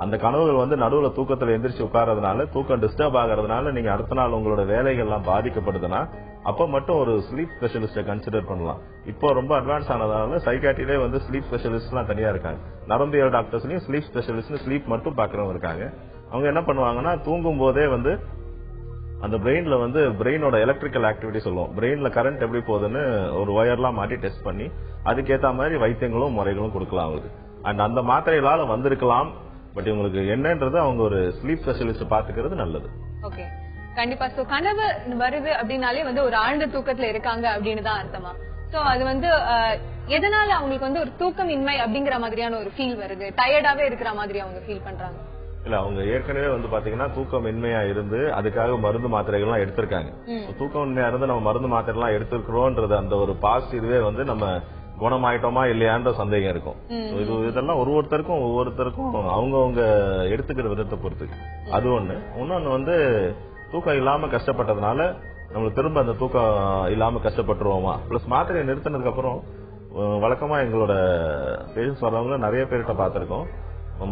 அந்த கனவுகள் வந்து நடுவுல தூக்கத்துல எந்திரிச்சு உட்கார்றதுனால, தூக்கம் டிஸ்டர்ப் ஆகிறதுனால நீங்க அடுத்த நாள் உங்களோட வேலைகள்லாம் பாதிக்கப்படுதுன்னா அப்ப மட்டும் ஒரு ஸ்லீப் ஸ்பெஷலிஸ்ட கன்சிடர் பண்ணலாம். இப்போ ரொம்ப அட்வான்ஸ் ஆனதால சைக்காட்ரிலே வந்து ஸ்லீப் ஸ்பெஷலிஸ்ட் எல்லாம் தனியா இருக்காங்க. நரம்பியல் டாக்டர்ஸ்லயும் ஸ்லீப் ஸ்பெஷலிஸ்ட் ஸ்லீப் மட்டும் பாக்குறவங்க இருக்காங்க. அவங்க என்ன பண்ணுவாங்கன்னா, தூங்கும் போதே வந்து அந்த பிரெயின்ல வந்து பிரெயினோட எலக்ட்ரிக்கல் ஆக்டிவிட்டி சொல்லுவோம், பிரெயின்ல கரண்ட் எப்படி போகுதுன்னு ஒரு ஒயர்லாம் மாட்டி டெஸ்ட் பண்ணி அதுக்கேற்ற மாதிரி வைத்தியங்களும் முறைகளும் கொடுக்கலாம் அவங்களுக்கு. அண்ட் அந்த மாத்திரைகளால வந்திருக்கலாம். பட் இவங்களுக்கு என்னன்றது அவங்க ஒரு ஸ்லீப் ஸ்பெஷலிஸ்ட் பாத்துக்கிறது நல்லது. ஓகே, கண்டிப்பா. சோ கனவு வருது அப்படின்னாலே வந்து ஒரு ஆழ்ந்த தூக்கத்துல இருக்காங்க அப்படின்னு தான் அர்த்தமா? சோ அது வந்து எதனால அவங்களுக்கு வந்து ஒரு தூக்கமின்மை அப்படிங்கிற மாதிரியான ஒரு ஃபீல் வருது, டயர்டாவே இருக்கிற மாதிரி அவங்க ஃபீல் பண்றாங்க? இல்ல, அவங்க ஏற்கனவே வந்து பாத்தீங்கன்னா தூக்கமின்மையா இருந்து அதுக்காக மருந்து மாத்திரைகள்லாம் எடுத்திருக்காங்க. தூக்கமின்மையா இருந்து நம்ம மருந்து மாத்திரை எல்லாம் எடுத்திருக்கிறோம்ன்றது அந்த ஒரு பாசிட்டிவே வந்து நம்ம குணமாயிட்டோமா இல்லையான்ற சந்தேகம் இருக்கும். இதெல்லாம் ஒவ்வொருத்தருக்கும் அவங்கவுங்க எடுத்துக்கிற விதத்தை பொறுத்து. அது ஒண்ணு. இன்னொன்னு வந்து தூக்கம் இல்லாம கஷ்டப்பட்டதுனால நம்மளுக்கு திரும்ப அந்த தூக்கம் இல்லாம கஷ்டப்பட்டுருவோமா? பிளஸ் மாத்திரையை நிறுத்தினதுக்கு அப்புறம் வழக்கமா எங்களோட பேஷண்ட்ஸ் வர்றவங்க நிறைய பேர்கிட்ட பார்த்திருக்கோம்,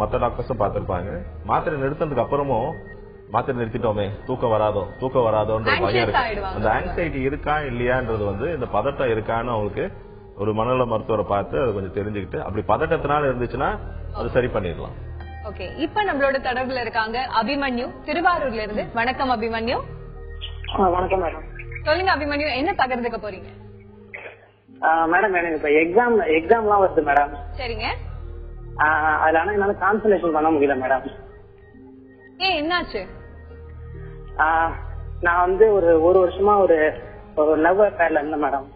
மற்ற டாக்டர்ஸும் பார்த்திருப்பாங்க. மாத்திரை நிறுத்தினதுக்கு அப்புறமும் மாத்திரை நிறுத்திட்டோமே தூக்கம் வராதோன்ற பயம் இருக்கு. அந்த ஆங்ஸைட்டி இருக்கா இல்லையான்றது வந்து இந்த பதட்டம் இருக்கான்னு அவங்களுக்கு ஒரு மனநல மருத்துவரை பார்த்து அதை கொஞ்சம் தெரிஞ்சுக்கிட்டு, அப்படி பதட்டத்தினால இருந்துச்சுன்னா அது சரி பண்ணிடலாம். ஓகே, இப்ப நம்மளோட தொடர்புல இருக்காங்க அபிமன்யு திருவாரூர்ல இருந்து. வணக்கம் அபிமன்யு. வணக்கம் மேடம். சொல்லுங்க அபிமன்யு, என்ன பகிர்ந்துக்க போறீங்க? மேடம் எனக்கு இப்ப எக்ஸாம்லாம் வருது மேடம். சரிங்க. அதுல ஆனா என்னால கான்சன்ட்ரேஷன் பண்ண முடியல மேடம். ஏன், என்னாச்சு? நான் வந்து ஒரு வருஷமா ஒரு லவ் அஃபேர்ல இருந்தேன் மேடம்.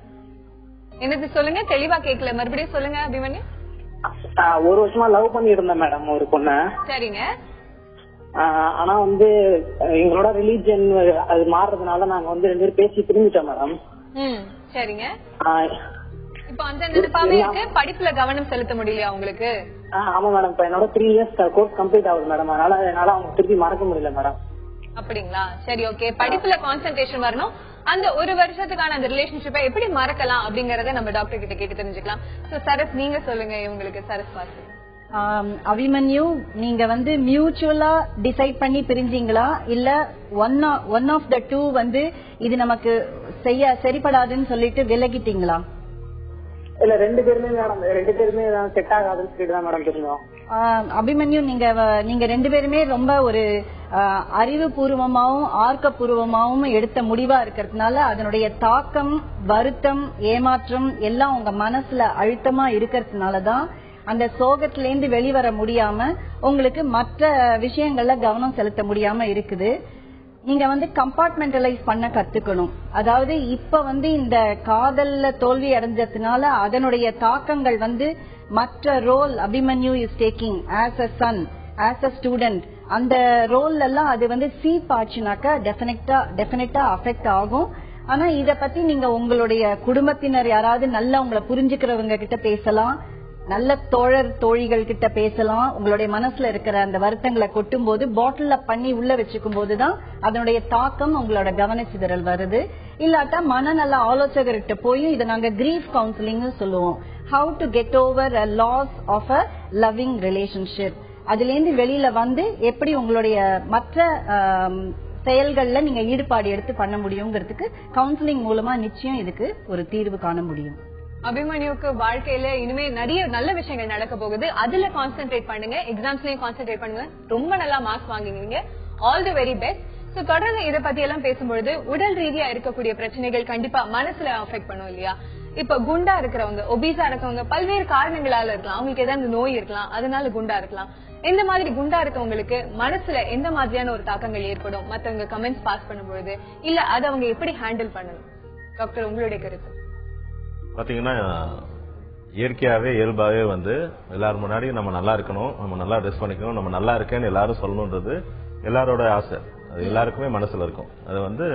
என்னது சொல்லுங்க, தெளிவா கேட்கல, மறுபடியும் சொல்லுங்க அபிமன்யு. ஒரு வருஷமா லவ் பண்ணி இருந்தேன் மேடம் ஒரு பொண்ணு. சரிங்க. ஆனா வந்து எங்களோட ரிலீஜன் அது மாறுறதுனால நாங்க வந்து 2 பேரும் பேசி திரும்பிட்டோம் மேடம். சரிங்க. இப்ப அந்த நினைப்பாவே இருக்கு, படிப்புல கவனம் செலுத்த முடியலையா உங்களுக்கு? ஆமா மேடம், இப்ப என்னோட 3 இயர்ஸ் கோர்ஸ் கம்ப்ளீட் ஆகுது மேடம். அதனால என்னால அவங்க திருப்பி மறக்க முடியல மேடம். அப்படிங்களா? சரி, ஓகே. படிப்புல கான்சென்ட்ரேஷன் வரணும். அந்த ஒரு வருஷத்துக்கான அந்த ரிலேஷன்ஷிப்பை எப்படி மறக்கலாம் அப்படிங்கறத நம்ம டாக்டர் கிட்ட கேட்டு தெரிஞ்சுக்கலாம். சோ சரஸ், நீங்க சொல்லுங்க இவங்களுக்கு. சரஸ் பாத்து. அபிமன்யு, நீங்க வந்து மியூச்சுவலா டிசைட் பண்ணி பிரிஞ்சீங்களா, இல்ல ஒன் ஆஃப் த டூ வந்து இது நமக்கு சரிப்படாதுன்னு சொல்லிட்டு விலகிட்டீங்களா? இல்ல 2 பேருமே மேடம், 2 பேருமே செட் ஆகாதுன்னு சொல்லிட்டு தான் மேடம் தெரிஞ்சோம். அபிமன்யு, நீங்க 2 பேருமே ரொம்ப ஒரு அறிவுபூர்வமாவும் ஆர்க்கப்பூர்வமாவும் எடுத்த முடிவா இருக்கிறதுனால அதனுடைய தாக்கம், வருத்தம், ஏமாற்றம் எல்லாம் உங்க மனசுல அழுத்தமா இருக்கிறதுனாலதான் அந்த சோகத்திலேருந்து வெளிவர முடியாம உங்களுக்கு மற்ற விஷயங்கள்ல கவனம் செலுத்த முடியாம இருக்குது. நீங்க வந்து கம்பார்ட்மெண்டலைஸ் பண்ண கத்துக்கணும். அதாவது இப்ப வந்து இந்த காதல்ல தோல்வி அடைஞ்சதுனால அதனுடைய தாக்கங்கள் வந்து மற்ற role Abhimanyu is taking as a son, as a student, அந்த ரோல் எல்லாம் அது வந்து சீப் ஆச்சுனாக்கா டெஃபினட்டா அஃபெக்ட் ஆகும். ஆனா இத பத்தி நீங்க உங்களுடைய குடும்பத்தினர் யாராவது நல்லா உங்களை புரிஞ்சுக்கிறவங்க கிட்ட பேசலாம், நல்ல தோழர் தோழிகள் கிட்ட பேசலாம். உங்களுடைய மனசுல இருக்கிற அந்த வருத்தங்களை கொட்டும் போது பாட்டில்ல பண்ணி உள்ள வச்சுக்கும் போதுதான் அதனுடைய தாக்கம் உங்களோட கவனச்சிதறல் வருது. இல்லாட்டா மனநல ஆலோசகர்கிட்ட போய் இதை நாங்க கிரீஃப் கவுன்சிலிங் சொல்லுவோம். How to get over a loss of a loving relationship. அதுல இருந்து வெளியில வந்து எப்படி உங்களுடைய மற்ற செயல்கள்ல நீங்க ஈடுபாடு எடுத்து பண்ண முடியுங்கிறதுக்கு கவுன்சிலிங் மூலமா நிச்சயம் இதுக்கு ஒரு தீர்வு காண முடியும். அபிமன்யுக்கு வாழ்க்கையில இனிமே நிறைய நல்ல விஷயங்கள் நடக்க போகுது. அதுல கான்சென்ட்ரேட் பண்ணுங்க, எக்ஸாம்ஸ்லயும் கான்சென்ட்ரேட் பண்ணுங்க. ரொம்ப நல்லா மார்க்ஸ் வாங்குவீங்க. All the very best. So தொடர்ந்து இதை பத்தி எல்லாம் பேசும்பொழுது உடல் ரீதியா இருக்கக்கூடிய பிரச்சனைகள் கண்டிப்பா மனசுல அஃபெக்ட் பண்ணும் இல்லையா? இப்ப குண்டா இருக்கிறவங்க, ஒபீஸா இருக்கவங்க பல்வேறு காரணங்களால இருக்கலாம். அவங்களுக்கு ஏதாவது நோய் இருக்கலாம், அதனால குண்டா இருக்கலாம். இந்த மாதிரி குண்டா இருக்கவங்களுக்கு மனசுல எந்த மாதிரியான ஒரு தாக்கங்கள் ஏற்படும் மத்தவங்க கமெண்ட்ஸ் பாஸ் பண்ணும்பொழுது, இல்ல அதை அவங்க எப்படி ஹேண்டில் பண்ணணும்? டாக்டர், உங்களுடைய கருத்து. பாத்தீங்கன்னா இயற்கையாவே இயல்பாவே வந்து எல்லாரும் முன்னாடி நம்ம நல்லா இருக்கணும், நம்ம நல்லா ட்ரெஸ் பண்ணிக்கணும், நம்ம நல்லா இருக்கேன்னு எல்லாரும் சொல்லணும்ன்றது எல்லாரோட ஆசை. அது எல்லாருக்குமே மனசுல இருக்கும். அது வந்து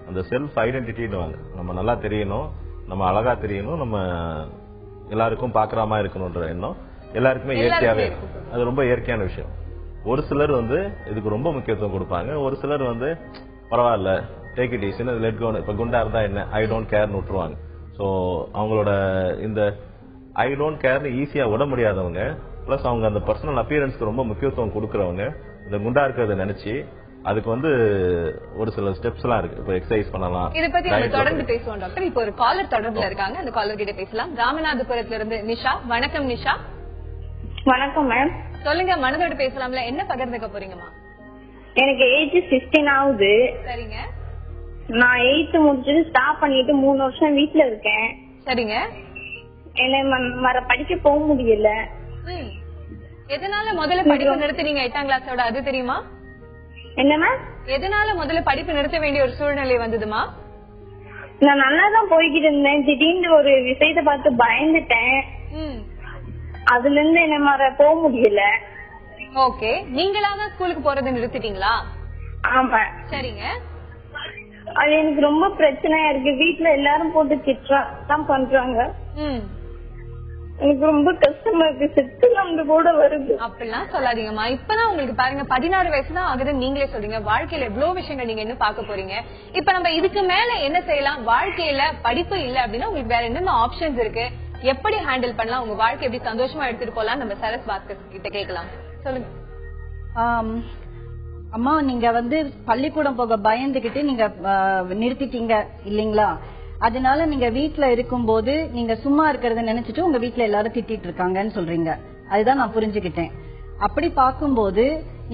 அந்த செல்ஃப் ஐடென்டிட்டின்னு வாங்க, நம்ம நல்லா தெரியணும், நம்ம அழகா தெரியணும், நம்ம எல்லாருக்கும் பாக்குறாம இருக்கணும்ன்ற எண்ணம் எல்லாருக்குமே இயற்கையாவே இருக்கும். அது ரொம்ப இயற்கையான விஷயம். ஒரு சிலர் வந்து இதுக்கு ரொம்ப முக்கியத்துவம் கொடுப்பாங்க, ஒரு சிலர் வந்து பரவாயில்ல take it easy, let go, இப்ப குண்டா இருந்தா என்ன, ஐ டோன்ட் கேர்னு விட்டுருவாங்க. சோ அவங்களோட இந்த ஐ டோன்ட் கேர்னு ஈஸியா விட முடியாதவங்க, பிளஸ் அவங்க அந்த பர்சனல் அப்பியரன்ஸ்க்கு ரொம்ப முக்கியத்துவம் கொடுக்கறவங்க இந்த குண்டா இருக்கிறத நினைச்சு அதுக்கு வந்து ஒரு சில ஸ்டெப்ஸ் எல்லாம் இருக்கு. இப்போ எக்ஸசைஸ் பண்ணலாம். இத பத்தி நம்ம தொடர்ந்து பேசுவோம் டாக்டர். இப்போ ஒரு காலர் தொடர்புல இருக்காங்க, அந்த காலர் கிட்ட பேசலாம். ராமநாதபுரத்துல இருந்து நிஷா. வணக்கம் நிஷா. வணக்கம் மேம். சொல்லுங்க, மனதோடு பேசலாம்ல, என்ன பகிர்ந்துக்க போறீங்கம்மா? எனக்கு ஏஜ் 16 ஆகுது. சரிங்க. நான் 8th முடிச்சுட்டு ஸ்டாப் பண்ணிட்டு 3 வருஷம் வீட்டுல இருக்கேன். சரிங்க. என்ன படிக்க போக முடியல. எதனால முதல்ல படிப்பு நிறுத்தினீங்க 8ஆம் கிளாஸோட, அது தெரியுமா? என்னமா? எதனால முதல்ல படிப்பு நிறுத்த வேண்டிய ஒரு சூழ்நிலை வந்ததுமா? நான் நல்லாதான் போய்கிட்டு இருந்தேன். திடீர்னு ஒரு விஷயத்தை பார்த்து பயந்துட்டேன். அதுல இருந்து என்ன போக முடியல. ஓகே, நீங்களாதான் ஸ்கூலுக்கு போறதை நிறுத்திட்டீங்களா? ஆமா. சரிங்க. அது எனக்கு ரொம்ப பிரச்சனையா இருக்கு. வீட்டுல எல்லாரும் போட்டு திட்டுறாங்க பண்றாங்க. எனக்கு ரொம்ப கஷ்டமா இருக்கு. செத்து நம்ம கூட வருது. அப்படிலாம் சொல்லாதீங்கம்மா. இப்பதான் உங்களுக்கு பாருங்க 16 வயசுதான் ஆகுதுன்னு நீங்களே சொல்றீங்க. வாழ்க்கையில எவ்வளவு விஷயங்கள் நீங்க இன்னும் பார்க்க போறீங்க. இப்ப நம்ம இதுக்கு மேல என்ன செய்யலாம்? வாழ்க்கையில படிப்பு இல்ல அப்படின்னா உங்களுக்கு வேற என்னென்ன ஆப்ஷன்ஸ் இருக்கு, எப்படி ஹேண்டில் பண்ணலாம், உங்க வாழ்க்கை எப்படி சந்தோஷமா எடுத்துட்டு போலாம், நம்ம சரஸ் பாஸ்கர் கிட்ட கேட்கலாம். சொல்லுங்க. அம்மா, நீங்க பள்ளிக்கூடம் போக பயந்துகிட்டு நீங்க நிறுத்திட்டீங்க இல்லீங்களா? அதனால நீங்க வீட்டுல இருக்கும்போது நீங்க சும்மா இருக்கிறத நினைச்சிட்டு உங்க வீட்டுல எல்லாரும் திட்டிட்டு இருக்காங்கன்னு சொல்றீங்க. அதுதான் நான் புரிஞ்சுக்கிட்டேன். அப்படி பார்க்கும்போது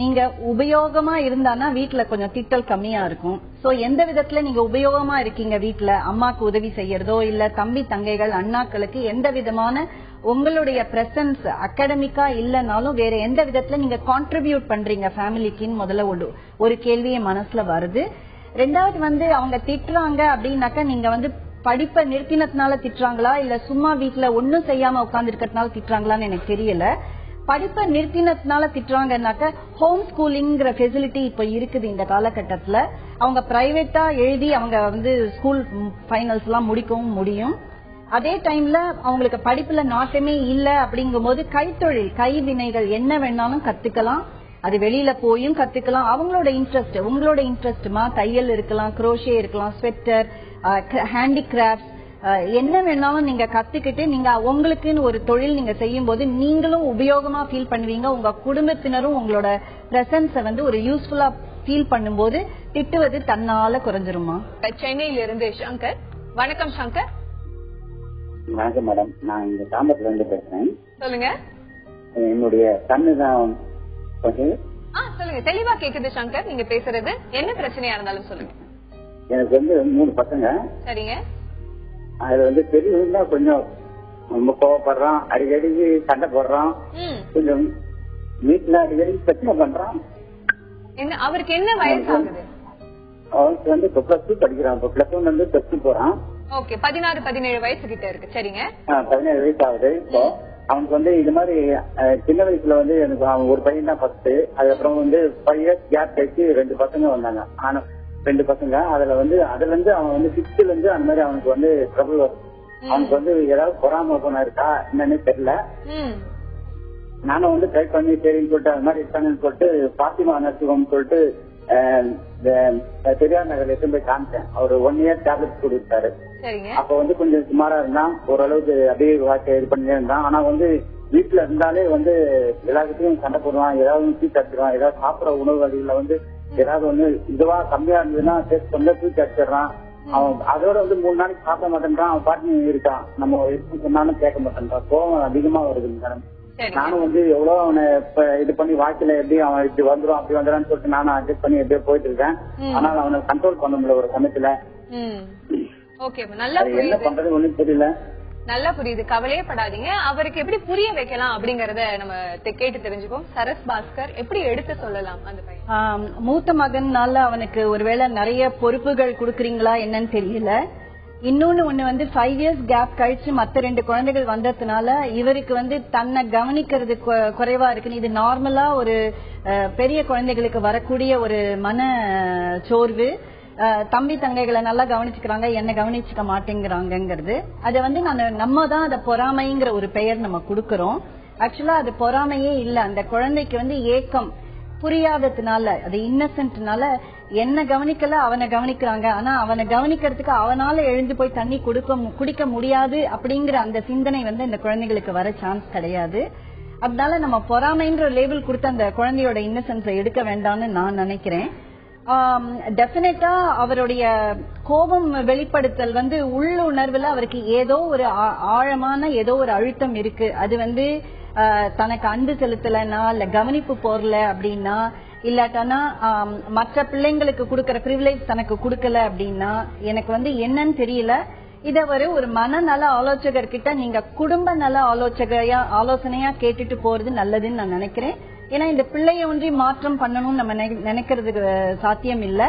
நீங்க உபயோகமா இருந்தானா வீட்டுல கொஞ்சம் திட்டல் கம்மியா இருக்கும். சோ எந்த விதத்துல நீங்க உபயோகமா இருக்கீங்க வீட்டுல? அம்மாக்கு உதவி செய்யறதோ இல்ல தம்பி தங்கைகள் அண்ணாக்களுக்கு எந்த விதமான உங்களுடைய பிரசன்ஸ் அகாடமிக்கா இல்லனாலும் வேற எந்த விதத்துல நீங்க கான்ட்ரிபியூட் பண்றீங்க ஃபேமிலிக்குன்னு முதல்ல ஒரு கேள்வியே மனசுல வருது. ரெண்டாவது அவங்க திட்டுறாங்க அப்படின்னாக்கா நீங்க படிப்பை நிறுத்தினதுனால திட்டுறாங்களா இல்ல சும்மா வீட்டுல ஒன்னும் செய்யாம உட்கார்ந்து இருக்கிறதுனால திட்டுறாங்களான்னு எனக்கு தெரியல. படிப்பை நிறுத்தினதுனால திட்டுறாங்கன்னாக்க ஹோம் ஸ்கூலிங்கிற ஃபெசிலிட்டி இப்ப இருக்குது இந்த காலகட்டத்துல. அவங்க பிரைவேட்டா எழுதி அவங்க ஸ்கூல் ஃபைனல்ஸ் எல்லாம் முடிக்கவும் முடியும். அதே டைம்ல அவங்களுக்கு படிப்புல நாட்டமே இல்ல அப்படிங்கும் போது கைத்தொழில் கைவினைகள் என்ன வேணாலும் கத்துக்கலாம். அது வெளியில போயும் கத்துக்கலாம். அவங்களோட இன்ட்ரெஸ்ட் உங்களோட இன்ட்ரெஸ்ட்மா தையல் இருக்கலாம், குரோஷே இருக்கலாம், ஸ்வெட்டர், ஹேண்டிகிராஃப்ட் என்ன வேணாலும் நீங்க கத்துக்கிட்டு நீங்க உங்களுக்குன்னு ஒரு தொழில் நீங்க செய்யும் போது நீங்களும் உபயோகமா ஃபீல் பண்ணுவீங்க. உங்க குடும்பத்தினரும் உங்களோட பிரசன்ஸ ஒரு யூஸ்ஃபுல்லா ஃபீல் பண்ணும்போது திட்டுவது தன்னால குறைஞ்சிருமா? சென்னையில இருந்து சங்கர். வணக்கம் சங்கர். வணக்கம் மேடம், நான் இங்க தாம்பரத்துல இருந்து பேசுறேன். சொல்லுங்க. என்னுடைய கண்ணு தான் சொல்லுங்க. தெளிவா கேக்குது சங்கர் நீங்க பேசுறது. என்ன பிரச்சனையா இருந்தாலும் சொல்லுங்க. எனக்கு 3 பசங்க. சரிங்க. அதுல பெரியவங்க கொஞ்சம் ரொம்ப கோவப்படுறான், அடிக்கடி சண்டை போடுறான், கொஞ்சம் வீட்டுல அடிக்கடி பிரச்சனை பண்றான். அவருக்கு என்ன வயசு ஆகுது? அவனுக்கு இப்ப +2 படிக்கிறான். இப்ப +1 +2 போறான். ஓகே, 16-17 வயசு கிட்ட இருக்கு. சரிங்க. 17 வயசு ஆகுது. இப்போ அவனுக்கு இது மாதிரி சின்ன வயசுல எனக்கு அவன் ஒரு பையன் தான் ஃபர்ஸ்ட். அதுக்கப்புறம் 5 இயர்ஸ் கேப் கழிச்சு 2 பசங்க வந்தாங்க. ஆனா 2 பசங்க. அதுல அவன் 6th அந்த மாதிரி அவனுக்கு ட்ரபிள் வரும். அவனுக்கு ஏதாவது பொறாம குணம் இருக்கா என்னன்னு தெரியல. நானும் ட்ரை பண்ணி சரின்னு சொல்லிட்டு அது மாதிரி இருக்கானு சொல்லிட்டு பாத்திமா நர்சிகம் சொல்லிட்டு பெரியார் நகர்ல எடுத்து போய் காமிச்சேன். அவர் 1 இயர் டேப்லெட் கொடுத்தாரு. அப்ப கொஞ்சம் சுமாரா இருந்தான், ஓரளவுக்கு அப்படியே வாழ்க்கை இது பண்ணி இருந்தான். ஆனா வீட்டுல இருந்தாலே எல்லாருக்கிட்டையும் சண்டை போடுவான், ஏதாவது தூக்கி அடிச்சிருவான், ஏதாவது சாப்பிட உணவு வகைகள்ல ஏதாவது இதுவா கம்மியா இருந்ததுன்னா டேஸ்ட் பண்ண தூக்கி அடிச்சிடறான். அவன் அதோட 3 நாளைக்கு சாப்பிட மாட்டேன்றான். அவன் பாட்டு இருக்கான், நம்ம சொன்னாலும் கேட்க மாட்டேன்றான். கோவம் அதிகமா வருது மேடம். நானும் எவ்வளவு அவனை இது பண்ணி வாழ்க்கையில எப்படி அவன் இப்படி வந்துடும் அப்படி வந்துடான்னு சொல்லிட்டு நானும் அட்ஜஸ்ட் பண்ணி எப்படியோ போயிட்டு இருக்கேன். ஆனால் அவனை கண்ட்ரோல் பண்ண முடியல ஒரு சமயத்துல. என்ன பண்றது ஒண்ணும் தெரியல. நல்லா புரியுது, கவலையே படாதீங்க. அவருக்கு எப்படி புரிய வைக்கலாம் அப்படிங்கறத நம்ம கேட்டு தெரிஞ்சுப்போம். சரஸ் பாஸ்கர் எப்படி எடுத்து சொல்லலாம் அந்த பையன்? மூத்த மகன்னால அவனுக்கு ஒருவேளை நிறைய பொறுப்புகள் கொடுக்கறீங்களா என்னன்னு தெரியல. இன்னொன்னு 5 இயர்ஸ் கேப் கழிச்சு மத்த 2 குழந்தைகள் வந்ததுனால இவருக்கு தன்னை கவனிக்கிறது குறைவா இருக்கு. இது நார்மலா ஒரு பெரிய குழந்தைகளுக்கு வரக்கூடிய ஒரு மன சோர்வு. தம்பி தங்கைகளை நல்லா கவனிச்சுக்கிறாங்க, என்ன கவனிச்சுக்க மாட்டேங்கிறாங்கிறது. அதை நம்ம தான் அதை பொறாமைங்கிற ஒரு பெயர் நம்ம கொடுக்கறோம். ஆக்சுவலா அது பொறாமையே இல்ல. அந்த குழந்தைக்கு ஏக்கம் புரியாததுனால, அது இன்னசென்ட்னால என்ன கவனிக்கல அவனை கவனிக்கிறாங்க. ஆனா அவனை கவனிக்கிறதுக்கு அவனால எழுந்து போய் தண்ணி குடிக்க முடியாது அப்படிங்கிற அந்த சிந்தனை இந்த குழந்தைகளுக்கு வர சான்ஸ் கிடையாது. அதனால நம்ம பொறாமைன்ற லேபிள் கொடுத்து அந்த குழந்தையோட இன்னசென்ஸை எடுக்க வேண்டாம்னு நான் நினைக்கிறேன். டெபினட்டா அவருடைய கோபம் வெளிப்படுத்தல் உள்ளுணர்வுல அவருக்கு ஏதோ ஒரு ஆழமான ஏதோ ஒரு அழுத்தம் இருக்கு. அது தனக்கு அன்பு செலுத்தலனா இல்ல கவனிப்பு போறல அப்படின்னா, இல்லாட்டானா மற்ற பிள்ளைங்களுக்கு கொடுக்கற பிரிவிலேஜ் தனக்கு கொடுக்கல அப்படின்னா எனக்கு என்னன்னு தெரியல. இத ஒரு மனநல ஆலோசகர் கிட்ட நீங்க குடும்ப நல ஆலோசனையா கேட்டுட்டு போறது நல்லதுன்னு நான் நினைக்கிறேன். ஏன்னா இந்த பிள்ளைய ஒன்றி மாற்றம் பண்ணணும்னு நம்ம நினைக்கிறதுக்கு சாத்தியம் இல்ல.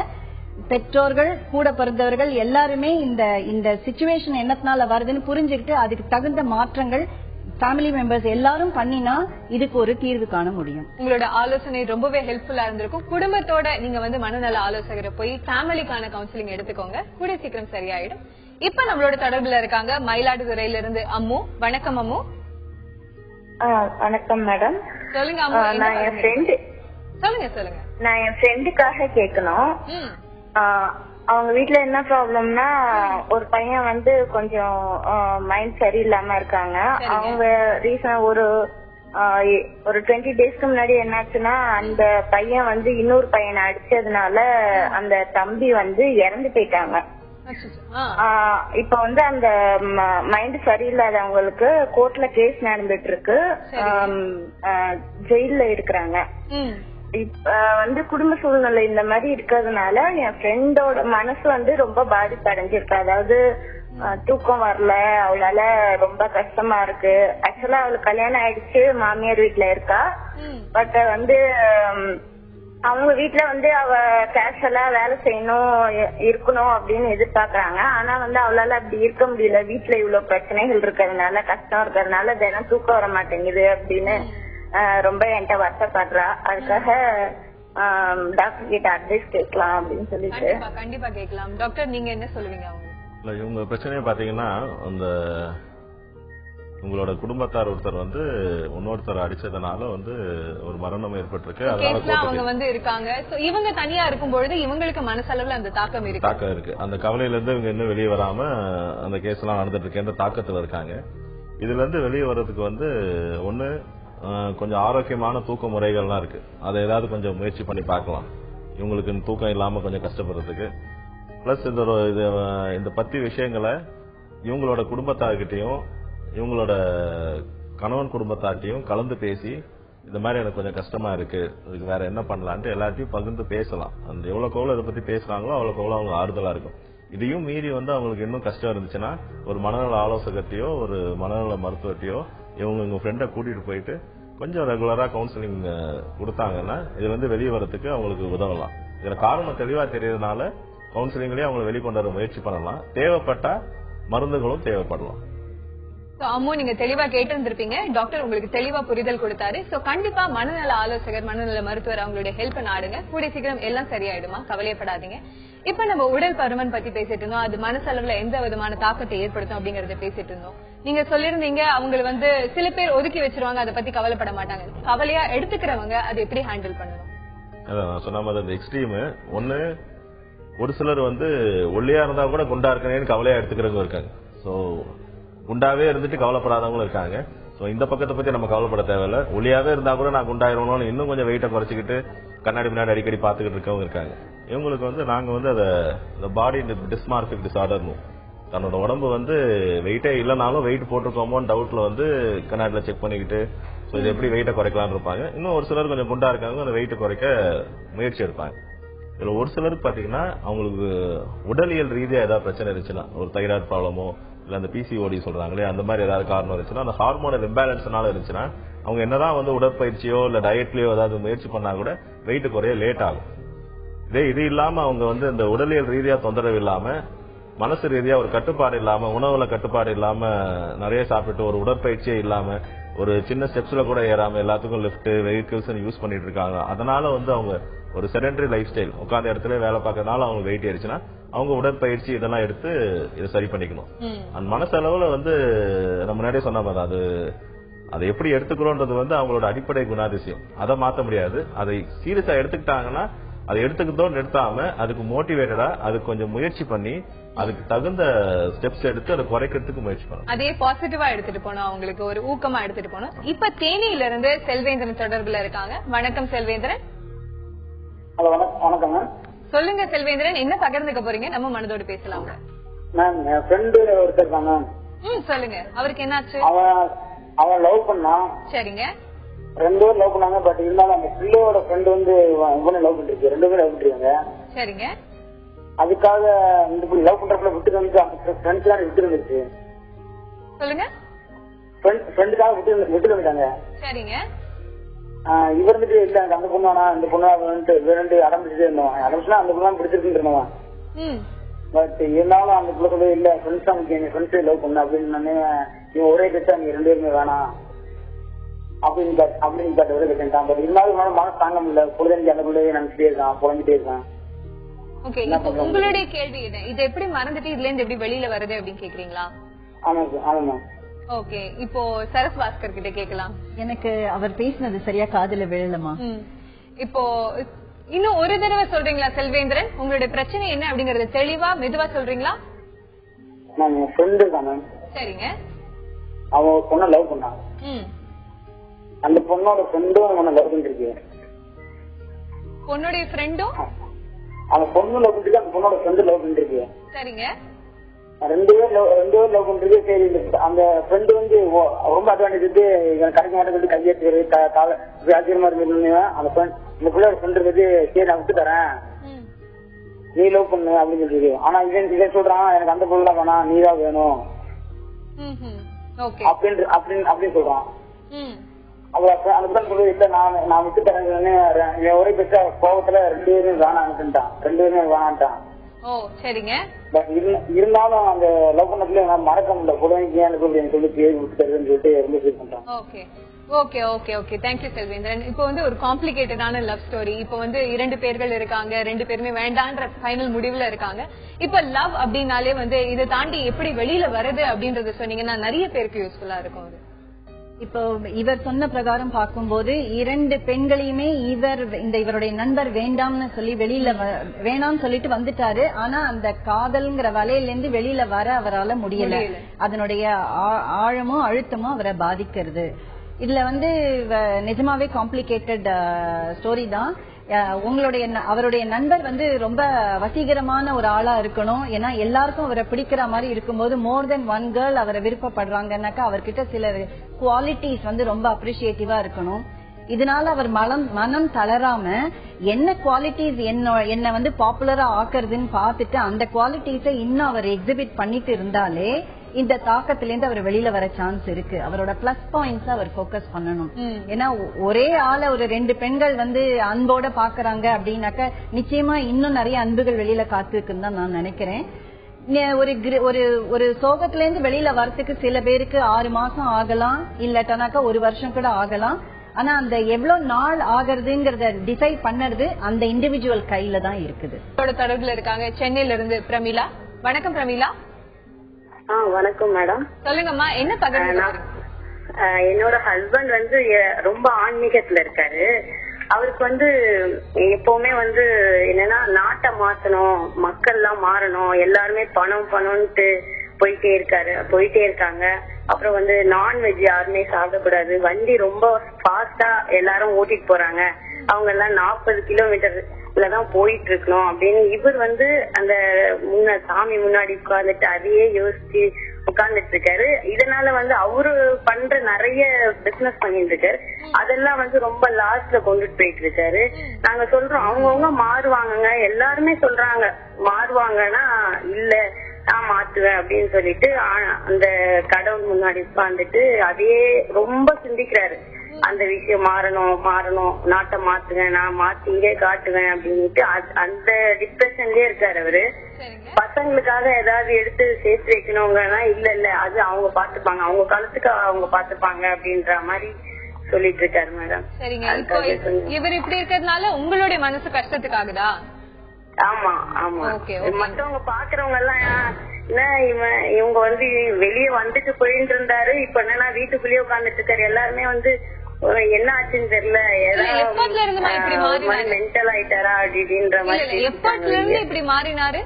பெற்றோர்கள் கூட பிறந்தவர்கள் எல்லாருமே இந்த சிச்சுவேஷன் என்னத்தினால வருதுன்னு புரிஞ்சுக்கிட்டு அதுக்கு தகுந்த மாற்றங்கள் ஃபேமிலி மெம்பர்ஸ் எல்லாரும் பண்ணினா இதுக்கு ஒரு தீர்வு காண முடியும். உங்களோட ஆலோசனை ரொம்பவே ஹெல்ப்ஃபுல்லா இருந்திருக்கும். குடும்பத்தோட நீங்க மனநல ஆலோசகரை போய் ஃபேமிலிக்கான கவுன்சிலிங் எடுத்துக்கோங்க, கூடிய சீக்கிரம் சரியாயிடும். இப்ப நம்மளோட தொடர்புல இருக்காங்க மயிலாடுதுறையில இருந்து அம்மு. வணக்கம் அம்மு. வணக்கம் மேடம். சொல்லுங்க. நான் என் ஃப்ரெண்டு சொல்லுங்க. நான் என் ஃப்ரெண்டுக்காக கேட்கணும். அவங்க வீட்ல என்ன ப்ராப்ளம்னா, ஒரு பையன் வந்து கொஞ்சம் மைண்ட் சரியில்லாம இருக்காங்க. அவங்க ரீசன் ஒரு 20 டேஸ்க்கு முன்னாடி என்னாச்சுன்னா, அந்த பையன் வந்து இன்னொரு பையனை அடிச்சதுனால அந்த தம்பி வந்து இறந்து போயிட்டாங்க. இப்ப வந்து அந்த மைண்ட் சரியில்லாதவங்களுக்கு கோர்ட்ல கேஸ் நடந்துட்டு இருக்கு, ஜெயில இருக்கிறாங்க. இப்ப வந்து குடும்ப சூழ்நிலை இந்த மாதிரி இருக்கிறதுனால என் ஃப்ரெண்டோட மனசு வந்து ரொம்ப பாதிப்பு அடைஞ்சிருக்கு. அதாவது தூக்கம் வரல, அவளால ரொம்ப கஷ்டமா இருக்கு. ஆக்சுவலா அவளுக்கு கல்யாணம் ஆயிடுச்சு, மாமியார் வீட்டுல இருக்கா. பட் வந்து அவங்க வீட்டுல வந்து அவ கேஷுவலா வேலை செய்யணும், இருக்கணும் அப்படின்னு எதிர்பார்க்கறாங்க. ஆனா வந்து அவளால அப்படி இருக்க முடியல. வீட்டுல இவ்வளவு பிரச்சனைகள் இருக்கிறதுனால, கஷ்டம் இருக்கிறதுனால தினம் தூக்கம் வர மாட்டேங்குது அப்படின்னு ரொம்ப என்கிட்ட வருத்தப்படுறா. அதுக்காக டாக்டர் கிட்ட அட்வைஸ் கேட்கலாம் அப்படின்னு சொல்லிட்டு. கண்டிப்பா கேட்கலாம். டாக்டர் நீங்க என்ன சொல்லுவீங்க? இவங்க பிரச்சனையை பாத்தீங்கன்னா, அந்த உங்களோட குடும்பத்தார் ஒருத்தர் வந்து இன்னொருத்தர் அடிச்சதுனால வந்து ஒரு மரணம் ஏற்பட்டிருக்கு. அவங்க வந்து இருக்காங்க. இவங்க தனியா இருக்கும் பொழுது இவங்களுக்கு மனசளவுல அந்த தாக்கம் இருக்கு. அந்த கவலையில இருந்து இவங்க இன்னும் வெளியே வராம அந்த கேஸ் எல்லாம் நடந்துட்டு இருக்க தாக்கத்துல இருக்காங்க. இதுல இருந்து வெளியே வர்றதுக்கு வந்து ஒண்ணு கொஞ்சம் ஆரோக்கியமான தூக்க முறைகள்லாம் இருக்கு. அதை ஏதாவது கொஞ்சம் முயற்சி பண்ணி பார்க்கலாம். இவங்களுக்கு தூக்கம் இல்லாம கொஞ்சம் கஷ்டப்படுறதுக்கு. பிளஸ் இந்த பத்தி விஷயங்களை இவங்களோட குடும்பத்தார்கிட்டையும் இவங்களோட கணவன் குடும்பத்தார்கிட்டையும் கலந்து பேசி, இந்த மாதிரி எனக்கு கொஞ்சம் கஷ்டமா இருக்கு, இதுக்கு வேற என்ன பண்ணலான்ட்டு எல்லாத்தையும் பகிர்ந்து பேசலாம். அந்த எவ்வளவுக்கு எவ்வளவு இதை பத்தி பேசுறாங்களோ அவ்வளவுக்கு எவ்வளவு அவங்க ஆறுதலா இருக்கும். இதையும் மீறி வந்து அவங்களுக்கு இன்னும் கஷ்டம் இருந்துச்சுன்னா ஒரு மனநல ஆலோசகத்தையோ ஒரு மனநல மருத்துவத்தையோ இவங்க ஃப்ரெண்டை கூட்டிட்டு போயிட்டு கொஞ்சம் ரெகுலரா கவுன்சிலிங் கொடுத்தாங்கன்னா இது வந்து வெளியே வரதுக்கு அவங்களுக்கு உதவலாம். இதுல காரணம் தெளிவா தெரியறதுனால கவுன்சிலிங்லயே அவங்களை வெளிக்கொண்டு வர முயற்சி பண்ணலாம். தேவைப்பட்டா மருந்துகளும் தேவைப்படலாம். அம்மு நீங்க தெளிவா கேட்டு இருந்திருப்பீங்க. டாக்டர் உங்களுக்கு தெளிவா புரிதல் கொடுத்தாரு. சோ கண்டிப்பா மனநல ஆலோசகர், மனநல மருத்துவர் அவங்களுடைய ஹெல்ப் நாடுங்க. கூடிய சீக்கிரம் எல்லாம் சரியாயிடுமா, கவலையப்படாதீங்க. இப்ப நம்ம உடல் பருமன் பத்தி பேசிட்டு இருந்தோம். அது மனசளவுல எந்த விதமான தாக்கத்தை ஏற்படுத்தும் அப்படிங்கறத பேசிட்டு இருந்தோம். நீங்க சொல்லிருந்தீங்க அவங்க வந்து சில பேர் ஒதுக்கி வச்சிருவாங்க, அதை பத்தி கவலைப்பட மாட்டாங்க. கவலையா எடுத்துக்கிறவங்க அதை எப்படி ஹேண்டில் பண்ணணும்? அதான் சொன்ன மாதிரி அந்த எக்ஸ்ட்ரீம் ஒண்ணு, ஒரு சிலர் வந்து ஒல்லியா இருந்தா கூட குண்டா இருக்கணும்னு கவலையா எடுத்துக்கிறவங்க இருக்காங்க. சோ குண்டாவே இருந்துட்டு கவலைப்படாதவங்களும் இருக்காங்க. சோ இந்த பக்கத்தை பத்தி நம்ம கவலைப்பட தேவையில்ல. ஒல்லியாவே இருந்தா கூட நான் குண்டாயிரணும்னு இன்னும் கொஞ்சம் வெயிட்டை குறைச்சிக்கிட்டு கண்ணாடி முன்னாடி அடிக்கடி பாத்துக்கிட்டு இருக்கவங்க இருக்காங்க. இவங்களுக்கு வந்து நாங்க வந்து அதை பாடி டிஸ்மார்பிக் டிசார்டர், தன்னோட உடம்பு வந்து வெயிட்டே இல்லைனாலும் வெயிட் போட்டிருக்கோமோன்னு டவுட்ல வந்து கண்ணாடியில செக் பண்ணிக்கிட்டு இது எப்படி வெயிட்டை குறைக்கலாம்னு இருப்பாங்க. இன்னும் ஒரு சிலர் கொஞ்சம் குண்டா இருக்காங்க, அந்த வெயிட்டை குறைக்க முயற்சி எடுப்பாங்க. இதுல ஒரு சிலருக்கு பாத்தீங்கன்னா அவங்களுக்கு உடலியல் ரீதியா ஏதாவது பிரச்சனை இருந்துச்சுன்னா, ஒரு தைராய்டு ப்ராப்ளமோ இல்ல அந்த பிசிஓடி சொல்றாங்களே அந்த மாதிரி ஏதாவது காரணம் இருந்துச்சுன்னா, அந்த ஹார்மோனல் இம்பேலன்ஸ்னால இருந்துச்சுன்னா அவங்க என்னதான் வந்து உடற்பயிற்சியோ இல்ல டயட்லயோ ஏதாவது முயற்சி பண்ணா கூட வெயிட் குறைய லேட் ஆகும். இது இல்லாம அவங்க வந்து இந்த உடலியல் ரீதியா தொந்தரவு இல்லாம மனசு ரீதியா ஒரு கட்டுப்பாடு இல்லாம, உணவுல கட்டுப்பாடு இல்லாம, நிறைய சாப்பிட்டு ஒரு உடற்பயிற்சியே இல்லாம, ஒரு சின்ன ஸ்டெப்ஸ்ல கூட ஏறாம எல்லாத்துக்கும் லிப்ட் வெஹிக்கிள்ஸ் யூஸ் பண்ணிட்டு இருக்காங்க. அதனால வந்து அவங்க ஒரு செடென்டரி லைஃப் ஸ்டைல், உட்கார்ந்த இடத்துல வேலை பார்க்கறதுனால அவங்க வெயிட் ஏறிச்சுன்னா அவங்க உடற்பயிற்சி இதெல்லாம் எடுத்து இதை சரி பண்ணிக்கணும். அந்த மனசளவுல வந்து நம்ம முன்னாடியே சொன்ன மாதிரி அதை எப்படி எடுத்துக்கிறோன்றது வந்து அவங்களோட அடிப்படை குணாதிசயம். அதை மாற்ற முடியாது. அதை சீரியஸா எடுத்துக்கிட்டாங்கன்னா அதை எடுத்துக்கிட்டோன்னு நிறுத்தாம அதுக்கு மோட்டிவேட்டடா அதுக்கு கொஞ்சம் முயற்சி பண்ணி அதுக்கு தகுந்த ஸ்டெப்ஸ் எடுத்து அதை குறைக்கிறதுக்கு முயற்சி பண்ணணும். அதே பாசிட்டிவா எடுத்துட்டு போனோம், அவங்களுக்கு ஒரு ஊக்கமா எடுத்துட்டு போனோம். இப்ப தேனியில இருந்து செல்வேந்திரன் தொடர்புல இருக்காங்க. வணக்கம் செல்வேந்திரன். ஹலோ வணக்கம் மேம். சொல்லுங்க செல்வேந்திரன், என்ன பகிர்ந்துக்க போறீங்க? நம்ம மனதோடு பேசலாம் மேம். என் ஃப்ரெண்டு ஒருத்தர் இருக்காங்க. சொல்லுங்க, அவருக்கு என்னாச்சு? அவன் லவ் பண்ணான். சரிங்க. 2 பேரும் லவ் பண்ணாங்க. பட் இருந்தாலும் அந்த பிள்ளையோட ஃப்ரெண்ட் வந்து இவனை லவ் பண்ணிருக்கு. 2 பேரும் லவ் பண்ணிருக்காங்க. சரிங்க. அதுக்காக இந்த லவ் பண்றப்பல விட்டு வந்து ஃப்ரெண்ட்ஸ் எல்லாம் விட்டு வந்துருச்சு. சொல்லுங்க. ஃப்ரெண்டுக்காக விட்டு வந்துட்டாங்க. சரிங்க. இவர் வந்துட்டு இல்ல அந்த பொண்ணு வேணா இந்த பொண்ணு வேணுண்டு ஆரம்பிச்சுட்டே இருந்தோம். ஆரம்பிச்சுனா அந்த பொண்ணு பிடிச்சிருக்குன்னு இருந்தவன். பட் இருந்தாலும் அந்த பிள்ளை சொல்ல இல்ல ஃப்ரெண்ட்ஸ் தான் முக்கியம், ஃப்ரெண்ட்ஸே லவ் பண்ண அப்படின்னு இவன் ஒரே கட்சா நீங்க 2 பேருமே வேணாம் அப்படின்னு காட்ட ஒரே கட்டான். பட் இருந்தாலும் மனசு தாங்க முடியல. பொழுது அந்த பிள்ளைய நினைச்சிட்டே இருக்கான், புலம்பிட்டே இருக்கான். ஓகே, இப்போ உங்களுடைய கேள்வி என்ன? இதை எப்படி மறந்துட்டு இதுல இருந்து எப்படி வெளியில வருது அப்படின்னு கேக்குறீங்களா? ஆமா ஆமா. ஓகே, இப்போ சரஸ் பாஸ்கர் கிட்ட கேட்கலாம். எனக்கு அவர் பேசினது சரியா காதுல விழலமா? இப்போ இன்னும் ஒரு தடவை சொல்றீங்களா செல்வேந்திரன், உங்களுடைய பிரச்சனை என்ன அப்படிங்கறது தெளிவா மெதுவா சொல்றீங்களா? சரிங்க. அவன் ஒரு பொண்ணை லவ் பண்ணான். அந்த பொண்ணோட ஃப்ரெண்டும் அவனை லவ் பண்ணிருக்கு. பொண்ணுடைய ஃப்ரெண்டும் அவன் பொண்ணு லவ் பண்ணிருக்கு, அந்த பொண்ணோட ஃப்ரெண்டு லவ் பண்ணிருக்கு. சரிங்க. ரெண்டு பேர் லவ் பண்றது. சரி, அந்த ஃப்ரெண்டு வந்து ரொம்ப அட்வான்டேஜ் எடுத்து கிடைக்க மாட்டேன் கையெழுத்து ஆச்சரியமா இருக்கு. அந்த பிள்ளையோட ஃப்ரெண்டு வந்து சரி நான் விட்டு தரேன், நீ லவ் பண்ணு அப்படின்னு சொல்லிருக்கு. ஆனா இவன் சொல்றான் எனக்கு அந்த பொண்ணு தான் வேணாம், நீதான் வேணும் அப்படின்னு சொல்றான். அப்புறம் அந்த பிள்ளை சொல்றது இல்ல நான் விட்டு தரேன் ஒரே பெற்ற கோபத்துல 2 பேரும் வேணான்ட்டான். 2 பேருமே வேணான்ட்டான். சரிங்க. இருந்தாலும் அந்த லவ் பண்ணதுல மறக்க முடியல. புடவைக்கு சொல்லி பேர் விட்டு தருதுன்னு சொல்லிட்டு ரொம்ப ஃபீல் பண்றான். Okay okay okay okay thank you Selvendran. இப்போ வந்து ஒரு காம்ப்ளிகேட்டடான லவ் ஸ்டோரி. இப்போ வந்து 2 பேர்கள் இருக்காங்க, 2 பேருமே வேண்டான்ற ஃபைனல் முடிவுல இருக்காங்க. இப்ப லவ் அப்படின்னாலே வந்து இதை தாண்டி எப்படி வெளியில வருது அப்படின்றத சொன்னீங்கன்னா நிறைய பேருக்கு யூஸ்ஃபுல்லா இருக்கும். அது இப்போ இவர் சொன்ன பிரகாரம் பார்க்கும்போது 2 பெண்களையுமே இவருடைய நண்பர் வேண்டாம்னு சொல்லி வெளியில வேணாம்னு சொல்லிட்டு வந்துட்டாரு. ஆனா அந்த காதல்ங்கிற வலையில இருந்து வெளியில வர அவரால முடியல. அதனுடைய ஆழமும் அழுத்தமும் அவரை பாதிக்கிறது. இதுல வந்து நிஜமாவே காம்ப்ளிகேட்டட் ஸ்டோரி தான். அவருடைய நண்பர் வந்து ரொம்ப வசீகரமான ஒரு ஆளா இருக்கணும். ஏன்னா எல்லாருக்கும் அவரை பிடிக்கிற மாதிரி இருக்கும்போது மோர் தென் ஒன் கேர்ள் அவரை விருப்பப்படுறாங்கன்னாக்கா அவர்கிட்ட சில குவாலிட்டிஸ் வந்து ரொம்ப அப்ரிஷியேட்டிவா இருக்கணும். இதனால அவர் மனம் தளராம என்ன குவாலிட்டிஸ் என்ன வந்து பாப்புலரா ஆக்குறதுன்னு பார்த்துட்டு அந்த குவாலிட்டிஸை இன்னும் அவர் எக்ஸிபிட் பண்ணிட்டு இருந்தாலே இந்த தாக்கத்திலேருந்து அவர் வெளியில வர சான்ஸ் இருக்கு. அவரோட பிளஸ் பாயிண்ட்ஸ் அவர் போக்கஸ் பண்ணணும். ஏன்னா ஒரே ஆள ஒரு 2 பெண்கள் வந்து அன்போட பாக்குறாங்க அப்படின்னாக்க நிச்சயமா இன்னும் நிறைய அன்புகள் வெளியில காத்துருக்குன்னு தான் நான் நினைக்கிறேன். ஒரு சோகத்துல இருந்து வெளியில வரத்துக்கு சில பேருக்கு 6 மாசம் ஆகலாம், இல்லட்டானாக்கா 1 வருஷம் கூட ஆகலாம். ஆனா அந்த எவ்வளவு நாள் ஆகிறதுங்கிறத டிசைட் பண்ணது அந்த இண்டிவிஜுவல் கையில தான் இருக்குது. தொடர்புல இருக்காங்க சென்னையில இருந்து பிரமிளா. வணக்கம் பிரமிளா. வணக்கம் மேடம். சொல்லுங்கம்மா, என்ன பகிர்ந்து? என்னோட ஹஸ்பண்ட் வந்து ரொம்ப ஆன்மீகத்துல இருக்காரு. அவருக்கு வந்து எப்பவுமே வந்து என்னன்னா நாட்டை மாத்தணும், மக்கள் எல்லாம் மாறணும், எல்லாருமே பணம்ட்டு போயிட்டே இருக்காங்க. அப்புறம் வந்து நான்வெஜ் யாருமே சாப்பிடக்கூடாது, வண்டி ரொம்ப ஃபாஸ்டா எல்லாரும் ஓட்டிட்டு போறாங்க, அவங்க எல்லாம் 40 கிலோமீட்டர்லதான் போயிட்டு இருக்கணும் அப்படின்னு இவர் வந்து அந்த சாமி முன்னாடி உட்கார்ந்துட்டு அதையே யோசிச்சு உட்கார்ந்துட்டு இருக்காரு. இதனால வந்து அவரு பண்ற நிறைய பிசினஸ் பண்ணிட்டு இருக்காரு. அதெல்லாம் வந்து ரொம்ப லாஸ்ட்ல கொண்டுட்டு போயிட்டு இருக்காரு. நாங்க சொல்றோம் அவங்கவுங்க மாறுவாங்க, எல்லாருமே சொல்றாங்க மாறுவாங்கன்னா இல்ல நான் மாத்துவேன் அப்படின்னு சொல்லிட்டு அந்த கடவுள் முன்னாடி உட்கார்ந்துட்டு அதையே ரொம்ப சிந்திக்கிறாரு. அந்த விஷயம் மாறணும், நாட்டை மாத்துவேன், நான் மாத்திங்கே காட்டுவேன் அப்படின்ட்டு அந்த டிப்ரெஷன்லயே இருக்காரு அவரு. பசங்களுக்காக ஏதாவது எடுத்து சேர்த்து வைக்கணுங்கன்னா இல்ல அது அவங்க பாத்துப்பாங்க, அவங்க காலத்துக்கு அவங்க பாத்துப்பாங்க அப்படின்ற மாதிரி சொல்லிட்டு இருக்காரு மேடம். சரிங்க. இவர் இப்படி இருக்கிறதுனால உங்களுடைய மனசு கஷ்டத்துக்காகுதா? ஆமா ஆமா. மத்தவங்க பாக்குறவங்க எல்லாம் என்ன இவங்க வந்து வெளியே வந்துட்டு போயிட்டு இருந்தாரு, இப்ப என்னன்னா வீட்டுக்குள்ளேயே உட்கார்ந்துட்டு இருக்காரு. எல்லாருமே வந்து என்ன ஆச்சுன்னு தெரியல, ஏதாவது மென்டல் ஆயிட்டாரா அப்படின்ற மாதிரி. எப்பத்துல இருந்து இப்படி மாறினாரு?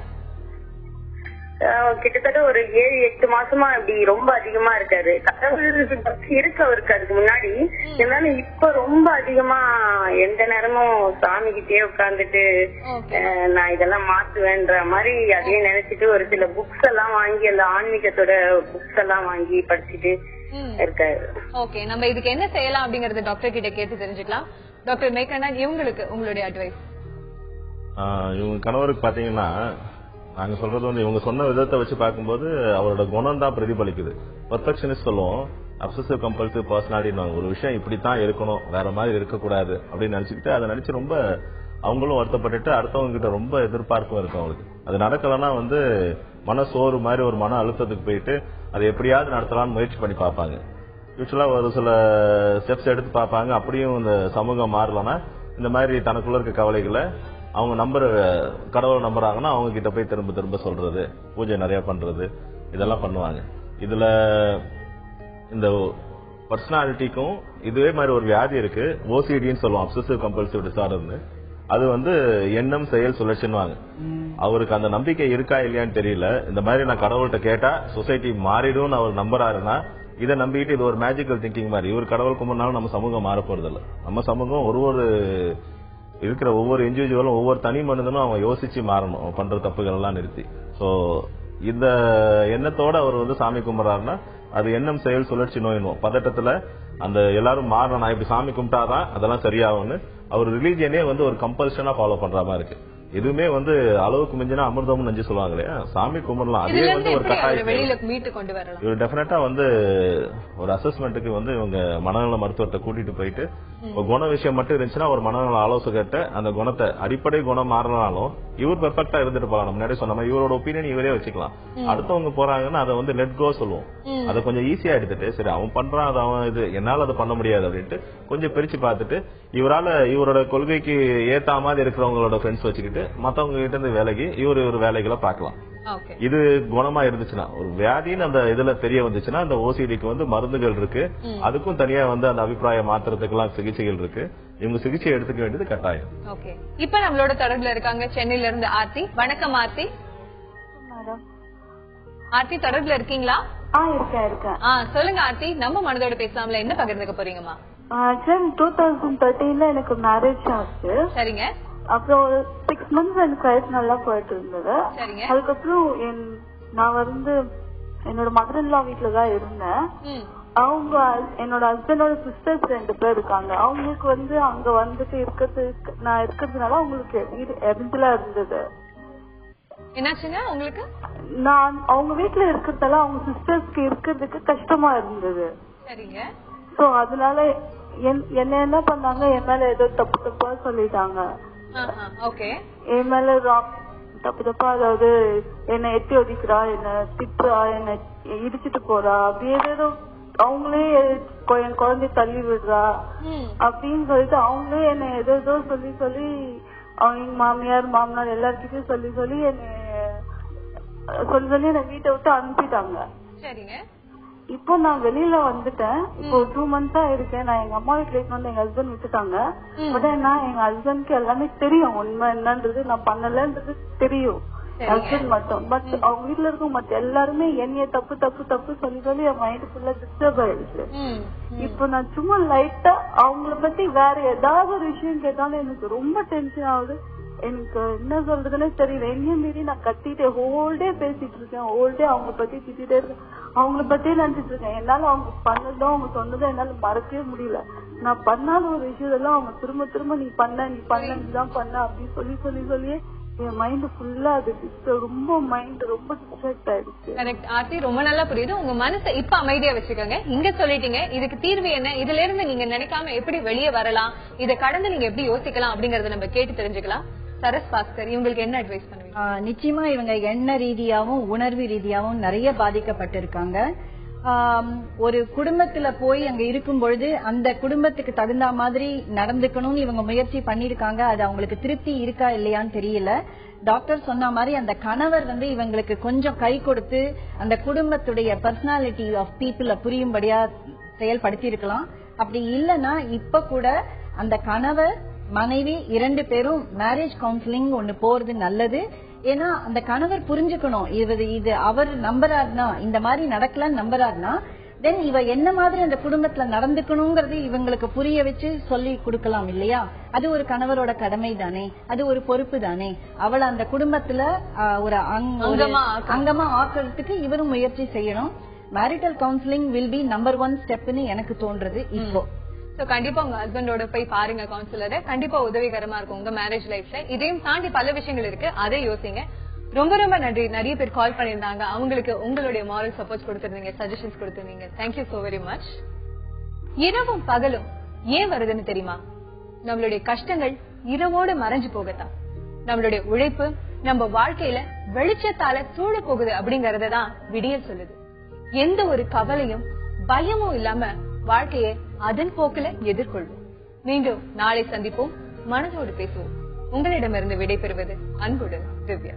கிட்டத்தட்ட ஒரு 7-8 மாசமா இப்படி ரொம்ப அதிகமா இருக்காரு. கடவுள் இருக்கு அவருக்கு அதுக்கு முன்னாடி, இருந்தாலும் இப்ப ரொம்ப அதிகமா எந்த நேரமும் சாமி கிட்டே உட்கார்ந்துட்டு நான் இதெல்லாம் மாத்துவேன்ற மாதிரி அதையே நினைச்சிட்டு ஒரு சில புக்ஸ் எல்லாம் வாங்கி அந்த ஆன்மீகத்தோட புக்ஸ் எல்லாம் வாங்கி படிச்சுட்டு இருக்காரு. ஓகே, நம்ம இதுக்கு என்ன செய்யலாம் அப்படிங்கறத டாக்டர் கிட்ட கேட்டு தெரிஞ்சுக்கலாம். டாக்டர் மேக்கண்ணன், இவங்களுக்கு உங்களுடைய அட்வைஸ். இவங்க கணவருக்கு பாத்தீங்கன்னா நாங்க சொல்றது வந்து இவங்க சொன்ன விதத்தை வச்சு பார்க்கும்போது அவரோட குணம் தான் பிரதிபலிக்குது. பெர்ஃபெக்ஷனிஸ்ட் சொல்லுவோம், அப்சசிவ் கம்பல்சிவ் பர்சனாலிட்டி. ஒரு விஷயம் இப்படித்தான் இருக்கணும், வேற மாதிரி இருக்கக்கூடாது அப்படின்னு நினைச்சுக்கிட்டு அதை நினைச்சு ரொம்ப அவங்களும் வருத்தப்பட்டுட்டு அடுத்தவங்க கிட்ட ரொம்ப எதிர்பார்ப்பும் இருக்கும் அவங்களுக்கு. அது நடக்கலன்னா வந்து மனசோறு மாதிரி ஒரு மன அழுத்தத்துக்கு போயிட்டு அதை எப்படியாவது நடத்தலாம்னு முயற்சி பண்ணி பார்ப்பாங்க. யூஸ்வலா ஒரு சில ஸ்டெப்ஸ் எடுத்து பார்ப்பாங்க. அப்படியும் இந்த சமூகம் மாறலன்னா இந்த மாதிரி தனக்குள்ள இருக்க கவலைகளை அவங்க கடவுளை நம்புறாங்கன்னா அவங்க கிட்ட போய் திரும்ப சொல்றது, பூஜை நிறைய பண்றது, இதெல்லாம் பண்ணுவாங்க. இதுல இந்த பர்சனாலிட்டிக்கும் இதுவே மாதிரி ஒரு வியாதி இருக்கு, ஓசிடின்னு சொல்லுவோம், அப்சசிவ் கம்பல்சிவ் டிசார்டர்னு. அது வந்து எண்ணம் செயல் சுழற்சின்னுவாங்க. அவருக்கு அந்த நம்பிக்கை இருக்கா இல்லையான்னு தெரியல. இந்த மாதிரி நான் கடவுள்கிட்ட கேட்டா சொசைட்டி மாறிடும் அவர் நம்புறாருன்னா இதை நம்பிட்டு இது ஒரு மேஜிக்கல் திங்கிங் மாதிரி. இவர் கடவுள் கும்பிட்னாலும் நம்ம சமூகம் மாற போறது இல்லை. நம்ம சமூகம் இருக்கிற ஒவ்வொரு இண்டிவிஜுவலும் ஒவ்வொரு தனி மனிதனும் அவன் யோசிச்சு மாறணும், அவன் பண்ற தப்புகள் எல்லாம் நிறுத்தி. சோ இந்த எண்ணத்தோட அவர் வந்து சாமி கும்பிட்றாருன்னா அது எண்ணம் செயல் சுழற்சி நோயினும். பதட்டத்துல அந்த எல்லாரும் மாறணும், நான் இப்படி சாமி கும்பிட்டாதான் அதெல்லாம் சரியாகும்னு அவர் ரிலீஜியனே வந்து ஒரு கம்பல்ஷனா ஃபாலோ பண்ற மாதிரி இருக்கு. எதுவுமே வந்து அளவுக்கு மிஞ்சினா அமிர்தம் நஞ்சு சொல்லுவாங்க இல்லையா, சாமி கும்பிடலாம். அதுவே வந்து ஒரு கட்டாயம். இவர் டெஃபினட்டா வந்து ஒரு அசஸ்மெண்ட்டுக்கு வந்து இவங்க மனநல மருத்துவத்தை கூட்டிட்டு போயிட்டு குண விஷயம் மட்டும் இருந்துச்சுன்னா ஒரு மனநல ஆலோசகர்கிட்ட அந்த குணத்தை அடிப்படை குணம் மாறினாலும் இவர் பெர்ஃபெக்டா இருந்துட்டு போகலாம். முன்னாடி சொன்ன மாதிரி இவரோட ஒப்பீனியன் இவரே வச்சுக்கலாம். அடுத்தவங்க போறாங்கன்னா அதை வந்து லெட் கோ சொல்லுவோம். அதை கொஞ்சம் ஈஸியா எடுத்துட்டு சரி அவன் பண்றான், அது அவன் இது என்னால அதை பண்ண முடியாது அப்படின்ட்டு கொஞ்சம் பிரிச்சு பார்த்துட்டு இவரோட கொள்கைக்கு ஏத்தா மாதிரி இருக்கிறவங்களோட ஃப்ரெண்ட்ஸ் வச்சுக்கிட்டு மத்தவங்க கிட்ட இருந்து வேலைக்கு இவர் வேலைகளை பார்க்கலாம். இது குணமா இருந்துச்சுன்னா, ஒரு வியாதின்னு அந்த இதுல தெரிய வந்துச்சுன்னா அந்த ஓசிடிக்கு வந்து மருந்துகள் இருக்கு, அதுக்கும் தனியா வந்து அந்த அபிப்பிராயம் மாத்துறதுக்கு எல்லாம் சிகிச்சைகள் இருக்கு. இவங்க சிகிச்சை எடுத்துக்க வேண்டியது கட்டாயம். இப்ப நம்மளோட தொடர்புல இருக்காங்க சென்னையில இருந்து ஆர்த்தி. வணக்கம் ஆர்த்தி. ஆர்த்தி தொடர்புல இருக்கீங்களா? இருக்கேன். சொல்லுங்க ஆர்த்தி, நம்ம மனதோட பேசலாம்ல, என்ன பகிர்ந்துக்க போறீங்கம்மா? 2013 எனக்கு மேரேஜ் ஆச்சு. சரிங்க. அப்புறம் ஒரு 6 months எனக்கு வயசு நல்லா போயிட்டு இருந்தது. அதுக்கப்புறம் நான் வந்து என்னோட மதர் இன் லா வீட்டுலதான் இருந்தேன். அவங்க என்னோட ஹஸ்பண்டோட சிஸ்டர்ஸ் 2 பேர் இருக்காங்க. அவங்களுக்கு வந்து அங்க வந்துட்டு நான் இருக்கிறதுனால அவங்களுக்கு எரிஞ்சலா இருந்தது. என்னாச்சுங்க உங்களுக்கு? நான் அவங்க வீட்டுல இருக்கிறதால அவங்க சிஸ்டர்ஸ்க்கு இருக்கிறதுக்கு கஷ்டமா இருந்தது. சரிங்க. சோ அதனால என்ன பண்ணாங்க, என் மேல ஏதோ தப்பா சொல்லிட்டாங்க. என் மேல தப்பா, அதாவது என்ன எட்டி ஒடிக்கிறா, என்ன திட்டுறா, என்ன இடிச்சிட்டு போறா, அப்படி ஏதோ அவங்களே என் குழந்தைய தள்ளி விடுறா அப்படின்னு சொல்லிட்டு அவங்களே என்ன ஏதோ சொல்லி அவங்க மாமியார் மாமனார் எல்லார்கிட்டயும் சொல்லி என்னை வீட்டை விட்டு அனுப்பிட்டாங்க. இப்போ நான் வெளியில வந்துட்டேன். இப்போ 2 months இருக்கேன். நான் எங்க அம்மா வீட்டுல வந்து எங்க ஹஸ்பண்ட் விட்டுட்டாங்க. பட் எங்க ஹஸ்பண்ட்க்கு எல்லாமே தெரியும், உண்மை என்னன்றது நான் பண்ணலன்றது தெரியும் ஹஸ்பண்ட் மட்டும். பட் அவங்க வீட்டுல இருக்க மத்த எல்லாருமே என்னைய தப்பு சொல்லி என் மைண்ட் ஃபுல்லா டிஸ்டர்ப் ஆயிடுச்சு. இப்போ நான் சும்மா லைட்டா அவங்கள பத்தி வேற ஏதாவது ஒரு விஷயம் கேட்டாலும் எனக்கு ரொம்ப டென்ஷன் ஆகுது. எனக்கு என்ன சொல்றதுன்னே தெரியல. என்னையும் மீறி நான் கத்திட்டு ஹோல்டே பேசிட்டு இருக்கேன், ஹோல்டே அவங்க பத்தி திட்டிட்டே இருக்கேன், அவங்கள பத்தியே நினைச்சிட்டு இருக்கேன். என்னால அவங்க பண்ணதும் அவங்க சொன்னதும் என்னால மறக்கவே முடியல. நான் பண்ணாத ஒரு விஷயத்தெல்லாம் அவங்க திரும்ப நீ பண்ண அப்படின்னு சொல்லியே என் மைண்ட் ஃபுல்லா அது ரொம்ப டிஸ்ட்ராக்ட் ஆயிடுச்சு. கரெக்ட் ஆர்த்தி, ரொம்ப நல்லா புரியுது. உங்க மனசை இப்ப அமைதியா வச்சுக்கோங்க. இங்க சொல்லிட்டீங்க, இதுக்கு தீர்வு என்ன, இதுல இருந்து நீங்க நினைக்காம எப்படி வெளியே வரலாம், இதை கடந்து நீங்க எப்படி யோசிக்கலாம் அப்படிங்கறத நம்ம கேட்டு தெரிஞ்சுக்கலாம். சரஸ் பாஸ்கர், இவங்களுக்கு என்ன அட்வைஸ் பண்ணுவீங்க? நிச்சயமா இவங்க எண்ண ரீதியாவும் உணர்வு ரீதியாவும் நிறைய பாதிக்கப்பட்டிருக்காங்க. ஒரு குடும்பத்துல போய் அங்க இருக்கும் பொழுது அந்த குடும்பத்துக்கு தகுந்த மாதிரி நடந்துக்கணும்னு இவங்க முயற்சி பண்ணிருக்காங்க. அது அவங்களுக்கு திருப்தி இருக்கா இல்லையான்னு தெரியல. டாக்டர் சொன்ன மாதிரி அந்த கணவர் வந்து இவங்களுக்கு கொஞ்சம் கை கொடுத்து அந்த குடும்பத்துடைய பர்சனாலிட்டி ஆஃப் பீப்புள புரியும்படியா செயல்படுத்தி இருக்கலாம். அப்படி இல்லைன்னா இப்ப கூட அந்த கணவர் மனைவி 2 பேரும் மேரேஜ் கவுன்சிலிங் ஒண்ணு போறது நல்லது. ஏன்னா அந்த கணவர் புரிஞ்சுக்கணும், இது அவர் நம்புறாருனா, இந்த மாதிரி நடக்கலன்னு நம்புறாருனா தென் இவ என்ன மாதிரி அந்த குடும்பத்துல நடந்துக்கணுங்கிறது இவங்களுக்கு புரிய வச்சு சொல்லி கொடுக்கலாம் இல்லையா? அது ஒரு கணவரோட கடமை தானே, அது ஒரு பொறுப்பு தானே. அவளை அந்த குடும்பத்துல ஒரு அங்கமா ஆக்கிறதுக்கு இவரும் முயற்சி செய்யணும். Marital counselling will be number 1 ஸ்டெப்னு எனக்கு தோன்றது இப்போ. கண்டிப்பா உங்க ஹஸ்பண்டோட போய் பாருங்க கவுன்சிலரை, கண்டிப்பா உதவிகரமா இருக்கும் உங்க மேரேஜ் லைஃப்ல. இதையும் தாண்டி பல விஷயங்கள் இருக்கு, அதை யோசிங்க. ரொம்ப நன்றி. நிறைய பேர் கால் பண்ணிருந்தாங்க, அவங்களுக்கு உங்களுடைய மாரல் சப்போர்ட் கொடுத்திருந்தீங்க, சஜஷன்ஸ் கொடுத்திருந்தீங்க. Thank you so very much. இரவும் பகலும் ஏன் வருதுன்னு தெரியுமா? நம்மளுடைய கஷ்டங்கள் இரவோடு மறைஞ்சு போகத்தான். நம்மளுடைய உழைப்பு நம்ம வாழ்க்கையில வெளிச்சத்தால சூழ போகுது அப்படிங்கறதான் விடியல் சொல்லுது. எந்த ஒரு கவலையும் பயமும் இல்லாம வாழ்க்கையை அதன் போக்குல எதிர்கொள்வோம். மீண்டும் நாளை சந்திப்போம், மனதோடு பேசுவோம். உங்களிடமிருந்து விடைபெறுவது அன்புடன் திவ்யா.